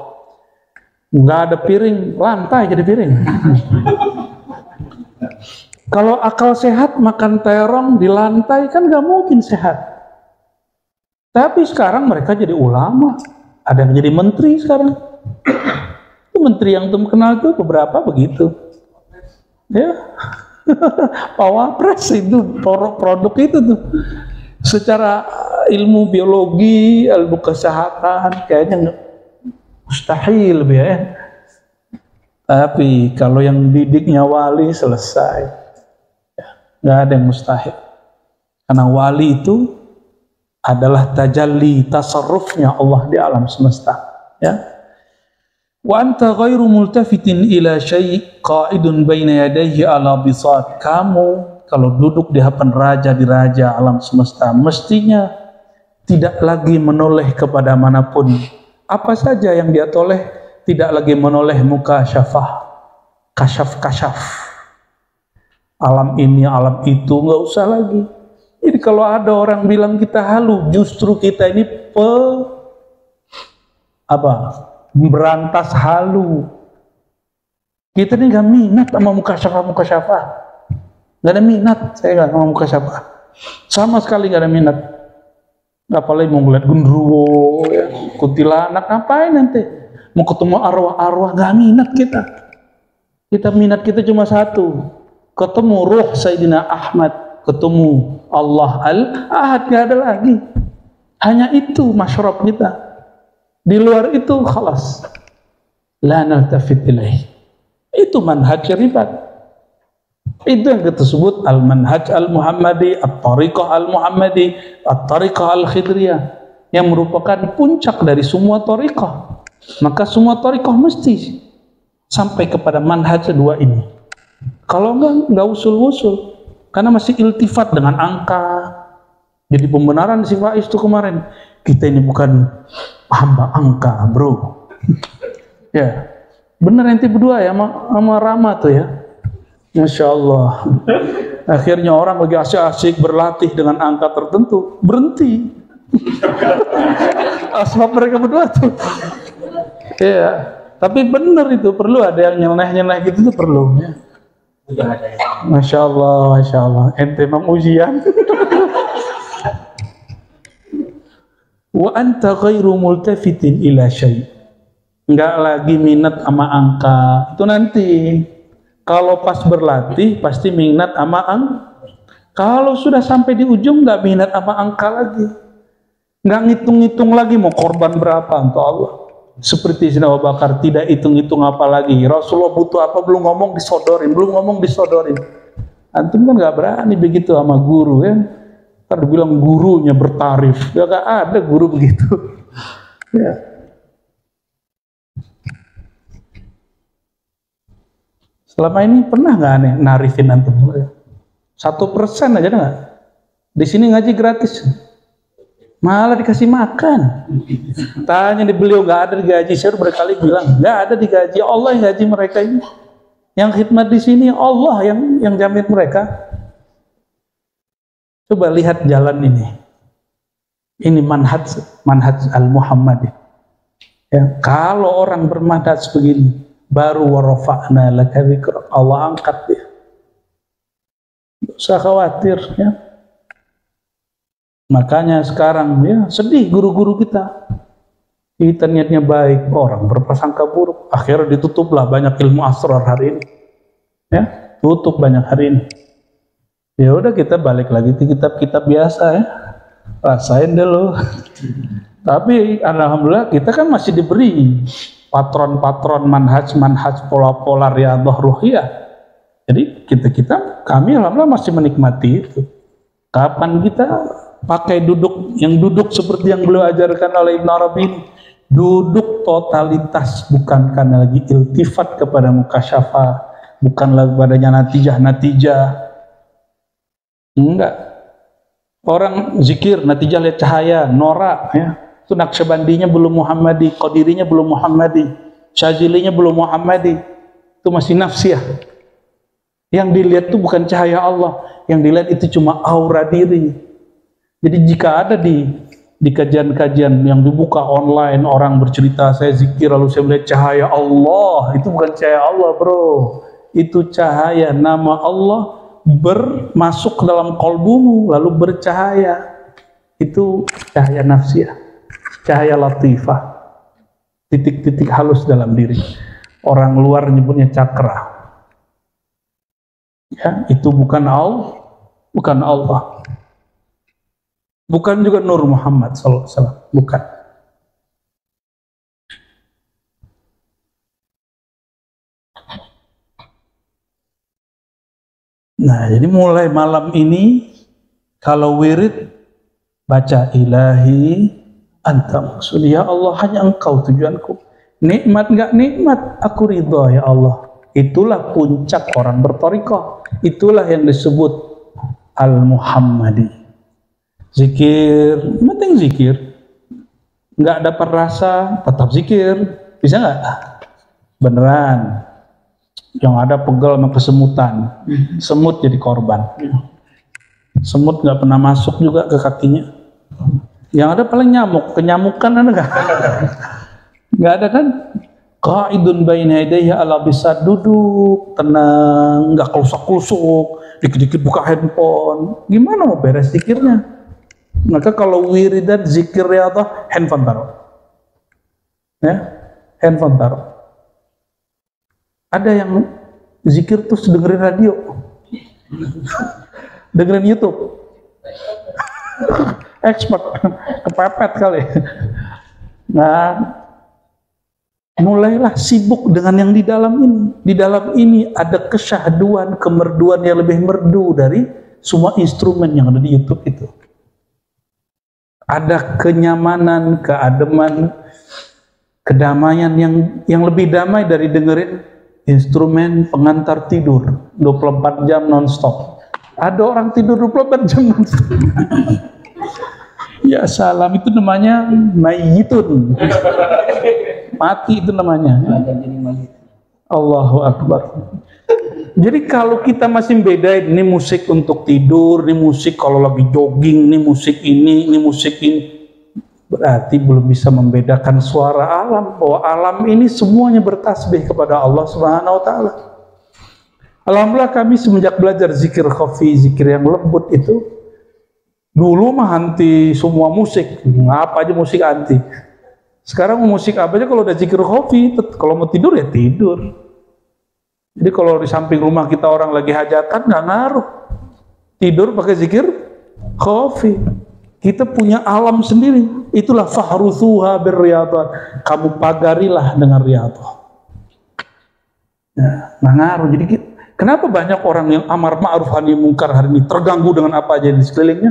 nggak ada piring, lantai jadi piring. Kalau akal sehat makan terong di lantai kan gak mungkin sehat. Tapi sekarang mereka jadi ulama, ada yang jadi menteri sekarang. Itu menteri yang tem kenal tuh beberapa begitu. Ya, Pawapres itu produk itu tuh. Secara ilmu biologi, ilmu kesehatan kayaknya mustahil ya. Tapi kalau yang didiknya wali selesai. Nggak ada yang mustahil, karena wali itu adalah tajalli tasarrufnya Allah di alam semesta. Ya, wa anta ghairu multafitin ila syai' qa'idun baina yadayhi ala bisat. Kamu kalau duduk di hadapan raja di raja alam semesta, mestinya tidak lagi menoleh kepada manapun. Apa saja yang dia toleh, tidak lagi menoleh muka syafah, kasyaf. Alam ini, alam itu, nggak usah lagi. Jadi kalau ada orang bilang kita halu, justru kita ini berantas halu. Kita ini nggak minat sama muka syafah. Nggak ada minat, saya nggak sama muka syafah. Sama sekali nggak ada minat. Apalagi mau ngeliat gendruwo, ya, kuntilanak, ngapain nanti? Mau ketemu arwah-arwah, nggak minat kita. Kita minat kita cuma satu. Ketemu ruh Sayyidina Ahmad, ketemu Allah Al-Ahad, gak ada lagi. Hanya itu masyrab kita. Di luar itu khalas. La naltafit ilaih. Itu manhaj ribat. Itu yang kita sebut al-manhaj al-Muhammadi, at-tariqah al-Muhammadi, at-tariqah al-Khidriyah, yang merupakan puncak dari semua tariqah. Maka semua tariqah mesti sampai kepada manhaj kedua ini. Kalau enggak usul-usul, karena masih iltifat dengan angka. Jadi pembenaran si Faiz itu kemarin, kita ini bukan hamba angka, bro. Ya, bener ente berdua ya sama Rama tuh ya. Masya Allah. Akhirnya orang lagi asyik-asyik berlatih dengan angka tertentu, berhenti. Asbab mereka berdua tuh. Ya, tapi bener itu perlu ada yang nyeleneh-nyeleneh gitu tuh perlu. Ya. Masya Allah, ente memang ujian. Wa anta ghairu multafitin ila syai'. Enggak lagi minat sama angka. Itu nanti. Kalau pas berlatih pasti minat sama angka. Kalau sudah sampai di ujung nggak minat sama angka lagi. Nggak ngitung-ngitung lagi mau korban berapa untuk Allah. Seperti Sayyidina Abu Bakar tidak hitung-hitung apa lagi. Rasulullah butuh apa belum ngomong disodorin. Antum kan nggak berani begitu sama guru kan. Ntar bilang gurunya bertarif. Ya nggak ada guru begitu. Ya. Selama ini pernah nggak aneh narifin antum? 1% aja nggak? Di sini ngaji gratis, malah dikasih makan. Tanya di beliau nggak ada digaji, saya berkali bilang nggak ada digaji. Allah yang gaji mereka ini. Yang khidmat di sini Allah yang jamin mereka. Coba lihat jalan ini. Ini manhaj al-Muhammadi. Ya, kalau orang bermanhaj begini, baru warafa'na laka dzikrak, Allah angkat dia. Tidak usah khawatir ya. Makanya sekarang ya sedih guru-guru kita. Kita niatnya baik, orang berprasangka buruk, akhirnya ditutuplah banyak ilmu asrar hari ini. Ya, tutup banyak hari ini. Ya udah kita balik lagi ke kitab-kitab biasa ya. Rasain dulu. Tapi alhamdulillah kita kan masih diberi patron-patron manhaj pola-pola riyadhah ruhiyah. Jadi kami alhamdulillah masih menikmati itu. Kapan kita pakai duduk seperti yang beliau ajarkan oleh Ibn Arabi ini, duduk totalitas, bukan karena lagi iltifat kepada mukasyafah, bukan lagi padanya natijah. Enggak. Orang zikir natijah lihat cahaya, norak ya. Itu Naqsyabandinya belum Muhammadi, Qadirinya belum Muhammadi, Syazilinya belum Muhammadi. Itu masih nafsiyah. Yang dilihat itu bukan cahaya Allah, yang dilihat itu cuma aura diri. Jadi jika ada di kajian-kajian yang dibuka online, orang bercerita saya zikir lalu saya melihat cahaya Allah, itu bukan cahaya Allah, bro. Itu cahaya nama Allah bermasuk ke dalam kolbumu lalu bercahaya. Itu cahaya nafsiyah, cahaya latifah, titik-titik halus dalam diri. Orang luar nyebutnya cakra. Ya, itu bukan Allah, bukan juga Nur Muhammad SAW, bukan. Nah, jadi mulai malam ini kalau wirid baca ilahi anta maksudi, ya Allah hanya engkau tujuanku. Nikmat enggak nikmat, aku ridha ya Allah. Itulah puncak orang berthariqah. Itulah yang disebut al-Muhammadi. Zikir, penting zikir. Nggak dapat rasa, tetap zikir. Bisa nggak? Beneran. Yang ada pegel sama kesemutan. Semut jadi korban. Semut nggak pernah masuk juga ke kakinya. Yang ada paling nyamuk. Kenyamukan ada nggak? Nggak ada kan? Qaidun baina yadayhi ala bisa duduk tenang, nggak kelusuk-kelusuk, dikit-dikit buka handphone. Gimana mau beres zikirnya? Maka kalau wiridan zikir riyadhah, handphone taruh. Ya, handphone taruh. Ada yang zikir terus dengerin radio. Dengerin YouTube. Expert, kepepet kali. Nah, mulailah sibuk dengan yang di dalam ini. Di dalam ini ada kesyahduan, kemerduan yang lebih merdu dari semua instrumen yang ada di YouTube itu. Ada kenyamanan, keademan, kedamaian yang lebih damai dari dengerin instrumen pengantar tidur 24 jam non-stop. Ada orang tidur 24 jam non-stop. Ya salam, itu namanya mayyitun. Mati itu namanya. Allahu Akbar. Jadi kalau kita masih bedain, ini musik untuk tidur, ini musik kalau lagi jogging, ini musik ini, berarti belum bisa membedakan suara alam, bahwa alam ini semuanya bertasbih kepada Allah Subhanahu wa taala. Alhamdulillah kami semenjak belajar zikir khafi, zikir yang lembut itu, dulu mah anti semua musik, apa aja musik anti. Sekarang musik apa aja kalau udah zikir khafi, kalau mau tidur ya tidur. Jadi kalau di samping rumah kita orang lagi hajatan, nggak ngaruh. Tidur pakai zikir khafi. Kita punya alam sendiri. Itulah fahruthuha birriyadhah. Kamu pagarilah dengan riyadhah. Nah, nggak ngaruh. Jadi kenapa banyak orang yang amar ma'ruf nahi mungkar hari ini terganggu dengan apa aja di sekelilingnya?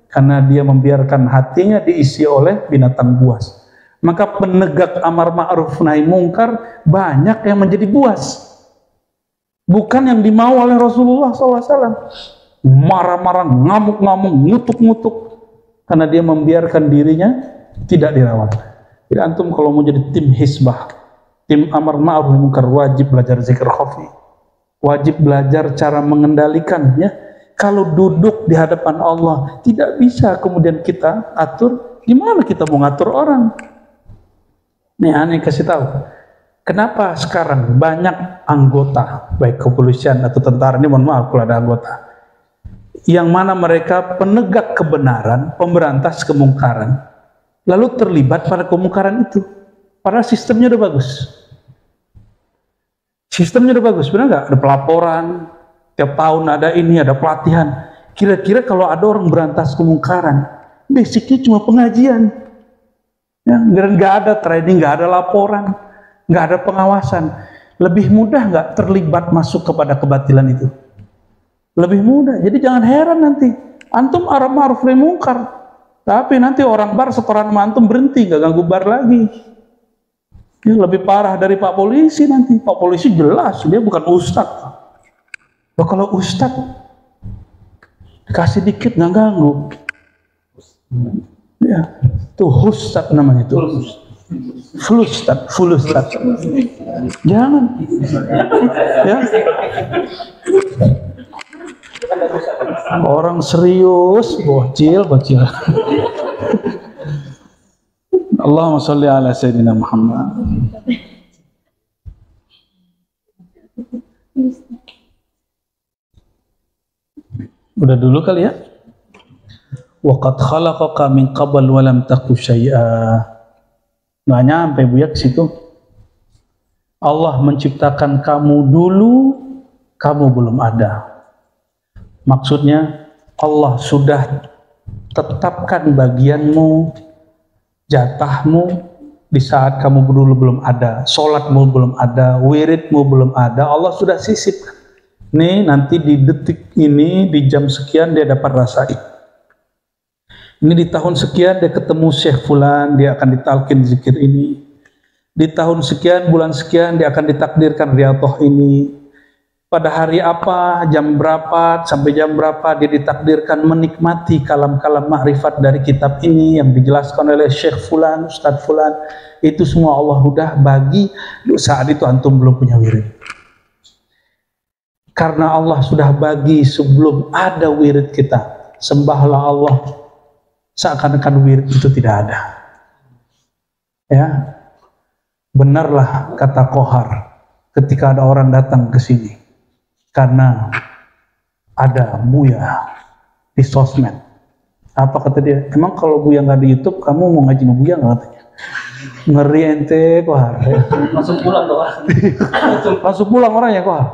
Karena dia membiarkan hatinya diisi oleh binatang buas. Maka penegak amar ma'ruf nahi mungkar banyak yang menjadi buas. Bukan yang dimau oleh Rasulullah SAW. Marah-marah, ngamuk-ngamuk, ngutuk-ngutuk. Karena dia membiarkan dirinya tidak dirawat. Jadi antum kalau mau jadi tim hisbah, tim amar ma'ruf nahi mungkar, wajib belajar zikir khafi. Wajib belajar cara mengendalikannya. Kalau duduk di hadapan Allah, tidak bisa kemudian kita atur. Gimana kita mau ngatur orang? Nih aneh kasih tahu. Kenapa sekarang banyak anggota, baik kepolisian atau tentara, ini mohon maaf kalau ada anggota, yang mana mereka penegak kebenaran, pemberantas kemungkaran, lalu terlibat pada kemungkaran itu, padahal sistemnya udah bagus. Sistemnya udah bagus, benar nggak? Ada pelaporan, tiap tahun ada ini, ada pelatihan. Kira-kira kalau ada orang berantas kemungkaran, basicnya cuma pengajian, ya, nggak ada training, nggak ada laporan, nggak ada pengawasan. Lebih mudah nggak terlibat masuk kepada kebatilan itu? Lebih mudah. Jadi jangan heran nanti antum amar ma'ruf nahi mungkar, tapi nanti orang bar setoran sama antum berhenti, nggak ganggu bar lagi. Ya, lebih parah dari Pak Polisi nanti. Pak Polisi jelas dia bukan ustadz. Loh, kalau ustadz kasih dikit nggak ganggu. Ya, tuh ustadz namanya tuh. Full ustadz. Jangan. Ya. Orang serius, bocil. Allahumma sholli ala Sayyidina Muhammad. Udah dulu kali ya. Wa qad khalaqaka min qabl wa lam taku syai'a. Nggak nyampe Buya ke situ. Allah menciptakan kamu dulu, kamu belum ada. Maksudnya Allah sudah tetapkan bagianmu, jatahmu di saat kamu dulu belum ada, sholatmu belum ada, wiridmu belum ada. Allah sudah sisipkan. Nih nanti di detik ini, di jam sekian dia dapat rasain. Ini di tahun sekian dia ketemu Syekh Fulan, dia akan ditalkin zikir ini. Di tahun sekian, bulan sekian dia akan ditakdirkan riyadhah ini. Pada hari apa, jam berapa, sampai jam berapa dia ditakdirkan menikmati kalam-kalam ma'rifat dari kitab ini yang dijelaskan oleh Syekh Fulan, Ustadz Fulan. Itu semua Allah udah bagi. Saat itu antum belum punya wirid. Karena Allah sudah bagi sebelum ada wirid kita. Sembahlah Allah seakan-akan wirid itu tidak ada. Ya, benarlah kata Kohar ketika ada orang datang ke sini karena ada Buya di sosmed. Apa kata dia? Emang kalau Buya nggak di YouTube, kamu mau ngaji sama Buya nggak, katanya? Ngeri ente Kohar. Langsung pulang doang. Langsung pulang orangnya Kohar.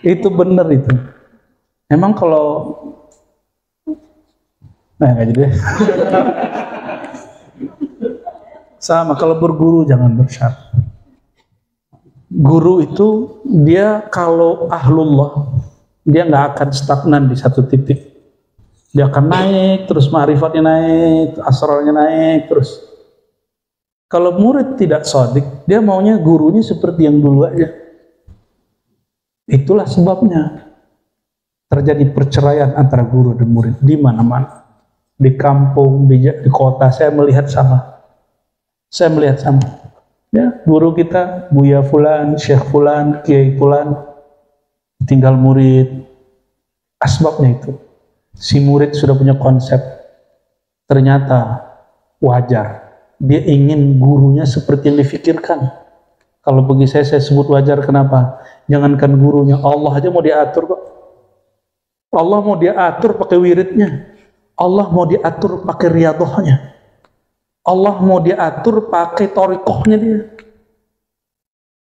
Itu bener itu. Emang kalau nggak jadi deh. Sama, kalau berguru jangan bersyarat. Guru itu dia kalau ahlullah, dia nggak akan stagnan di satu titik. Dia akan naik, terus ma'rifatnya naik, asrarnya naik, terus. Kalau murid tidak shadiq, dia maunya gurunya seperti yang dulu aja. Itulah sebabnya terjadi perceraian antara guru dan murid di mana-mana. Di kampung, di kota, saya melihat sama. Saya melihat sama. Ya, guru kita, Buya Fulan, Syekh Fulan, Kiai Fulan, tinggal murid. Asbabnya itu. Si murid sudah punya konsep, ternyata wajar. Dia ingin gurunya seperti yang difikirkan. Kalau bagi saya sebut wajar, kenapa? Jangankan gurunya, Allah aja mau diatur kok. Allah mau diatur pakai wiridnya. Allah mau diatur pakai riyadhahnya. Allah mau diatur pakai thariqahnya dia.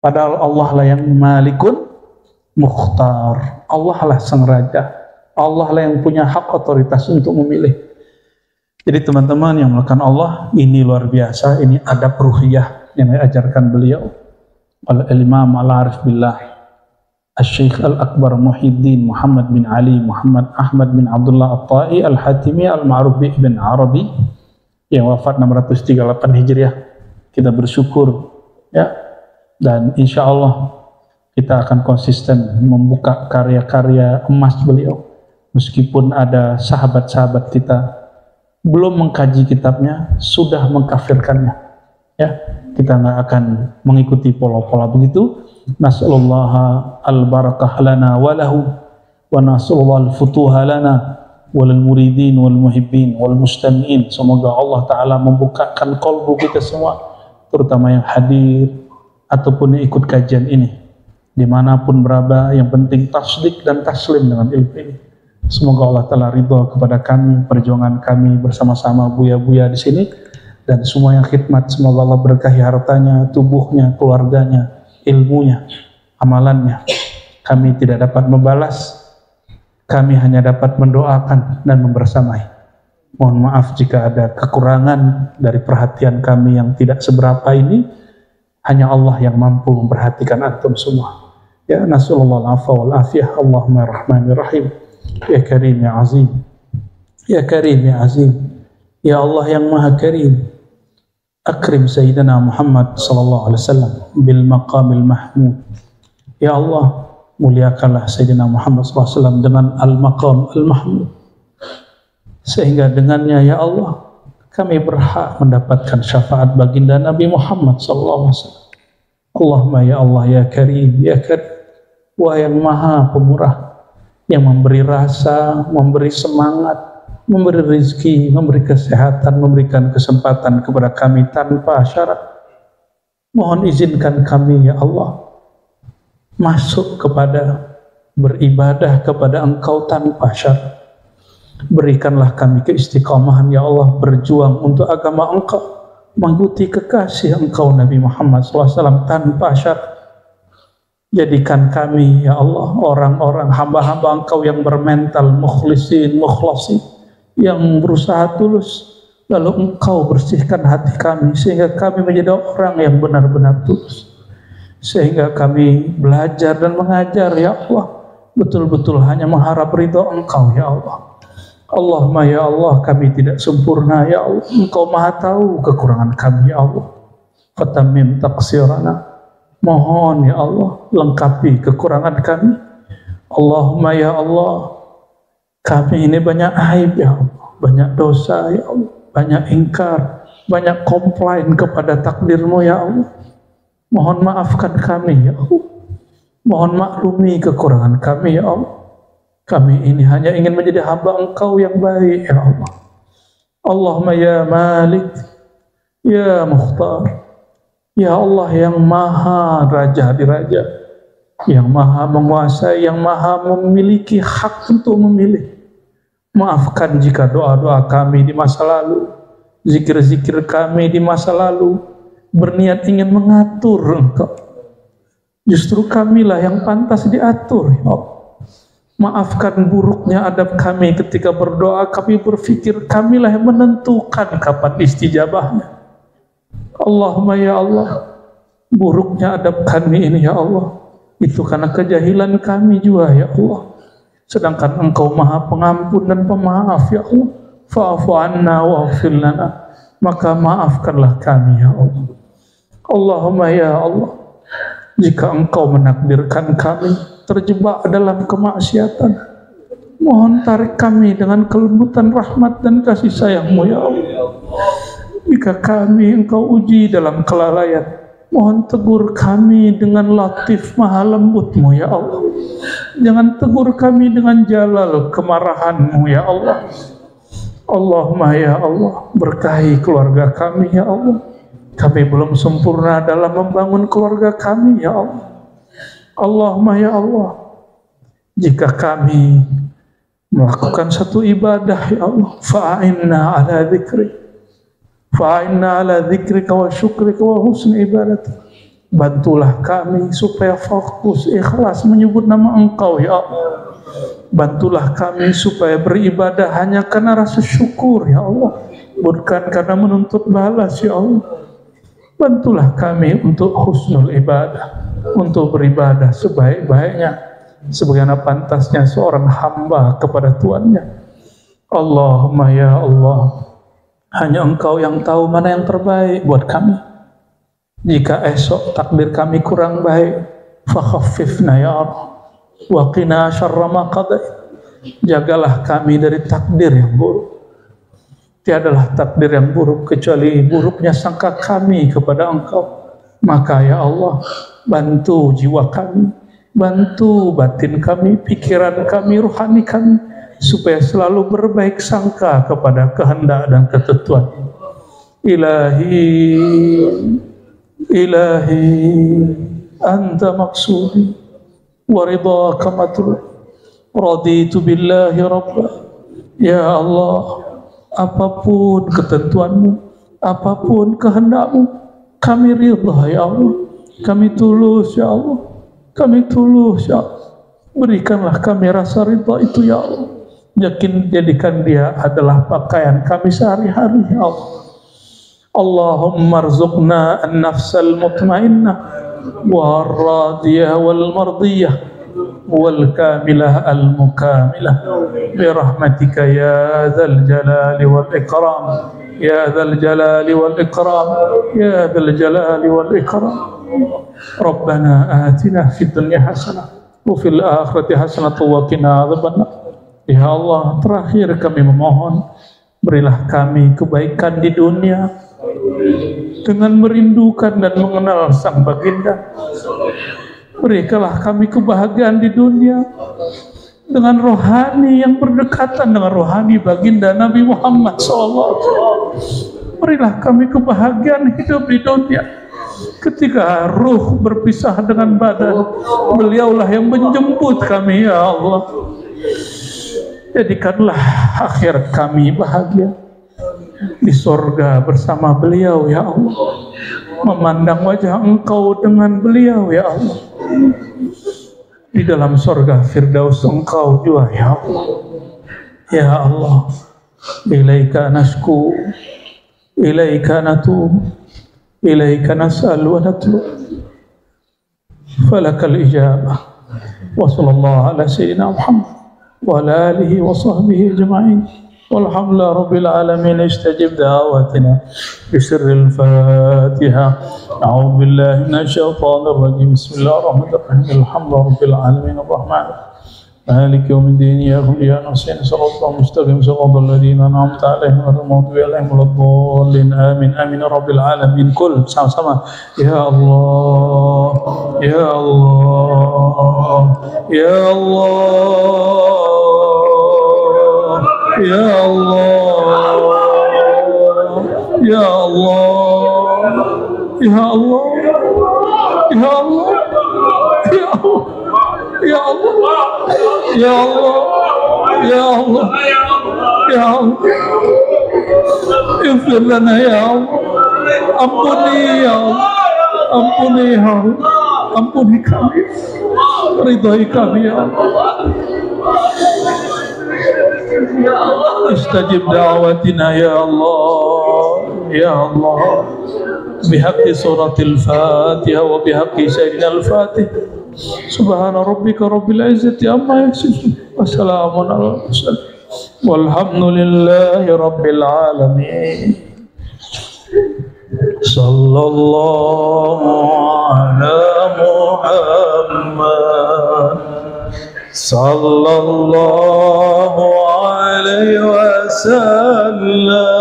Padahal Allah lah yang malikun mukhtar. Allah lah sang raja. Allah lah yang punya hak otoritas untuk memilih. Jadi teman-teman yang melakukan Allah, ini luar biasa, ini adab ruhiyah yang diajarkan beliau oleh Imam Al-Arif Billah Al-Syekh Al-Akbar Muhyiddin Muhammad bin Ali Muhammad Ahmad bin Abdullah At-Tai Al-Hatimi Al-Ma'ruf bin Arabi yang wafat 638 Hijriah. Kita bersyukur ya, dan insya Allah kita akan konsisten membuka karya-karya emas beliau. Meskipun ada sahabat-sahabat kita belum mengkaji kitabnya, sudah mengkafirkannya. Ya, kita nggak akan mengikuti pola-pola begitu. Nas'alullah al-barakah lana wa lahu, wa nas'alullah al-futuha lana wal muridin wal muhibbin wal mustami'in. Semoga Allah Ta'ala membukakan kalbu kita semua, terutama yang hadir ataupun yang ikut kajian ini, dimanapun berada. Yang penting tasdik dan taslim dengan ilmu ini. Semoga Allah Ta'ala ridha kepada kami, perjuangan kami bersama-sama buya-buya di sini, dan semua yang khidmat. Semoga Allah berkahi hartanya, tubuhnya, keluarganya, ilmunya, amalannya. Kami tidak dapat membalas, kami hanya dapat mendoakan dan membersamai. Mohon maaf jika ada kekurangan dari perhatian kami yang tidak seberapa ini. Hanya Allah yang mampu memperhatikan antum semua. Ya, nasallallahu al-afwa wal afiyah. Allahumma rahmanir rahim. Ya Karim ya Azim, Ya Karim ya Azim, Ya Allah yang Maha Karim, akrim Sayyidina Muhammad sallallahu alaihi wasallam bil maqamil mahmud. Ya Allah, muliakanlah Sayyidina Muhammad sallallahu alaihi wasallam dengan al-maqam al-mahmud, sehingga dengannya ya Allah kami berhak mendapatkan syafaat baginda Nabi Muhammad sallallahu alaihi wasallam. Allahumma ya Allah ya Karim ya Karim, wahai yang Maha Pemurah, yang memberi rasa, memberi semangat, memberi rezeki, memberi kesehatan, memberikan kesempatan kepada kami tanpa syarat. Mohon izinkan kami ya Allah masuk kepada beribadah kepada Engkau tanpa syarat. Berikanlah kami keistiqomahan ya Allah, berjuang untuk agama Engkau, mengikuti kekasih Engkau Nabi Muhammad SAW tanpa syarat. Jadikan kami ya Allah orang-orang hamba-hamba Engkau yang bermental mukhlisin, mukhlasin, yang berusaha tulus, lalu Engkau bersihkan hati kami sehingga kami menjadi orang yang benar-benar tulus, sehingga kami belajar dan mengajar ya Allah betul-betul hanya mengharap ridha Engkau ya Allah. Allahumma ya Allah, kami tidak sempurna ya Allah, Engkau Maha tahu kekurangan kami ya Allah. Fatamim taqsirana, mohon ya Allah lengkapi kekurangan kami. Allahumma ya Allah, kami ini banyak aib ya Allah, banyak dosa ya Allah, banyak ingkar, banyak komplain kepada takdir-Mu ya Allah. Mohon maafkan kami ya Allah, mohon maklumi kekurangan kami ya Allah. Kami ini hanya ingin menjadi hamba Engkau yang baik ya Allah. Allahumma ya Malik ya Mukhtar, ya Allah yang Maha Raja di Raja, yang Maha menguasai, yang Maha memiliki hak untuk memilih. Maafkan jika doa-doa kami di masa lalu, zikir-zikir kami di masa lalu berniat ingin mengatur Engkau. Justru kamilah yang pantas diatur ya Allah. Maafkan buruknya adab kami ketika berdoa, kami berpikir kamilah yang menentukan kapan istijabahnya. Allahumma ya Allah, buruknya adab kami ini ya Allah, itu karena kejahilan kami juga ya Allah. Sedangkan Engkau Maha Pengampun dan Pemaaf ya Allah. Fa'fu anna wa'fir lana, maka maafkanlah kami ya Allah. Allahumma ya Allah, jika Engkau menakdirkan kami terjebak dalam kemaksiatan, mohon tarik kami dengan kelembutan rahmat dan kasih sayang-Mu ya Allah. Jika kami Engkau uji dalam kelalaian, mohon tegur kami dengan latif maha lembut-Mu ya Allah. Jangan tegur kami dengan jalal kemarahan-Mu ya Allah. Allahumma ya Allah, berkahi keluarga kami ya Allah. Kami belum sempurna dalam membangun keluarga kami ya Allah. Allahumma ya Allah, jika kami melakukan satu ibadah ya Allah, fa'inna ala dzikri, fa'inna ala dzikrika wa syukrika wa husni ibadatik. Bantulah kami supaya fokus ikhlas menyebut nama Engkau ya Allah. Bantulah kami supaya beribadah hanya karena rasa syukur ya Allah, bukan karena menuntut balas ya Allah. Bantulah kami untuk husnul ibadah, untuk beribadah sebaik-baiknya, sebagaimana pantasnya seorang hamba kepada Tuannya. Allahumma ya Allah, hanya Engkau yang tahu mana yang terbaik buat kami. Jika esok takdir kami kurang baik, fakhaffifna ya Allah, wa qina syarra ma qadait. Jagalah kami dari takdir yang buruk. Tiadalah takdir yang buruk kecuali buruknya sangka kami kepada Engkau. Maka ya Allah, bantu jiwa kami, bantu batin kami, pikiran kami, rohani kami, supaya selalu berbaik sangka kepada kehendak dan ketentuan. Ilahi, Ilahi, Anta maksudi, wa ridhaka matlub, raditu billahi rabba. Ya Allah, apapun ketentuan-Mu, apapun kehendak-Mu, kami ridha ya Allah, kami tulus ya Allah, kami tulus ya Allah. Berikanlah kami rasa ridha itu ya Allah. Jadikan dia adalah pakaian kami sehari-hari ya Allah. Allahumma arzuqna an-nafsal mutmainnah wa ar-radiyah wal mardiyah wal kamilah al mukamilah bi rahmatika ya dzal jalali wal ikram, ya dzal jalali wal ikram, ya dzal jalali wal ikram. Rabbana atina fid dunya hasanah wa fil akhirati hasanah wa qina adzabannar. Ya Allah, terakhir kami memohon, berilah kami kebaikan di dunia dengan merindukan dan mengenal Sang Baginda. Berikanlah kami kebahagiaan di dunia dengan rohani yang berdekatan dengan rohani Baginda Nabi Muhammad SAW. Berilah kami kebahagiaan hidup di dunia. Ketika ruh berpisah dengan badan, beliaulah yang menjemput kami ya Allah. Jadikanlah akhir kami bahagia di sorga bersama beliau ya Allah, memandang wajah Engkau dengan beliau ya Allah. Di dalam sorga Firdaus Engkau juga ya Allah. Ya Allah, ilaika nasku, ilaika natub, ilaika nas'al wa natlub, falakal ijabah. Wa sallallahu ala sayyidina Muhammad wa ala alihi wa sahbihi ajma'in. Walhamdulillah Rabbil Alamin. Istajib da'awatina bisirril Fatiha. A'udhu billahi minasyaitanir rajim. Bismillahirrahmanirrahim. Alhamdulillah Rabbil Alamin Ar-Rahman Malik yawmiddin. Ya nasihin siratal mustaqim siratal ladzina an'amta 'alaihim ghairil maghdubi 'alaihim waladdallin. Amin amin Rabbil Alamin. Kul sama-sama ya Allah, ya Allah, ya Allah, ya Allah, ya Allah, ya Allah, ya Allah, ya Allah, ya Allah, ya Allah, ya Allah, ya Allah, ighfir lana ya Allah, ampuni ya Allah, ampuni ya Allah, ampuni kami, ridhai kami ya Allah. Istajib da'watina ya Allah, ya Allah, بحق سورة الفاتحة وبحق سيدنا الفاتح. سبحان ربك رب العزة عما يصفون وسلام على المرسلين والحمد لله رب العالمين. صلى الله على محمد صلى الله عليه وسلم.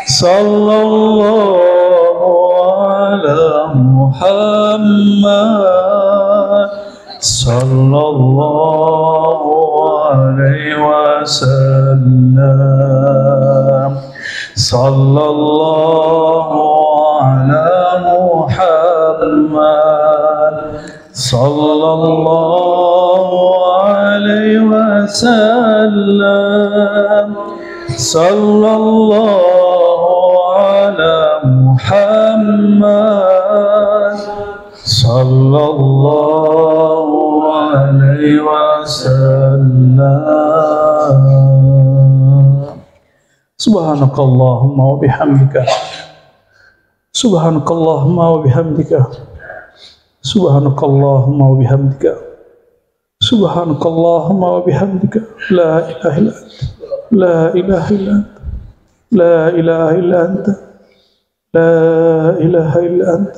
صلى الله على محمد صلى الله عليه وسلم. صلى الله على محمد صلى الله عليه وسلم. صلى الله على محمد صلى الله عليه وسلم. سبحانك اللهم وبحمدك سبحانك اللهم وبحمدك سبحانك اللهم وبحمدك سبحانك اللهم وبحمدك لا إله إلا أنت لا إله إلا أنت لا إله إلا أنت لا إله إلا أنت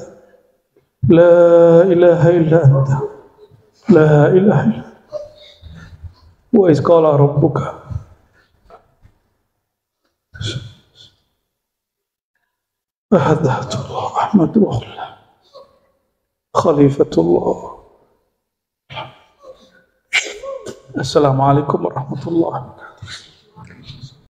لا إله إلا أنت لا إله إلا أنت. وإذ قال ربك أحدث الله أحمد الله خليفة الله. السلام عليكم ورحمة الله.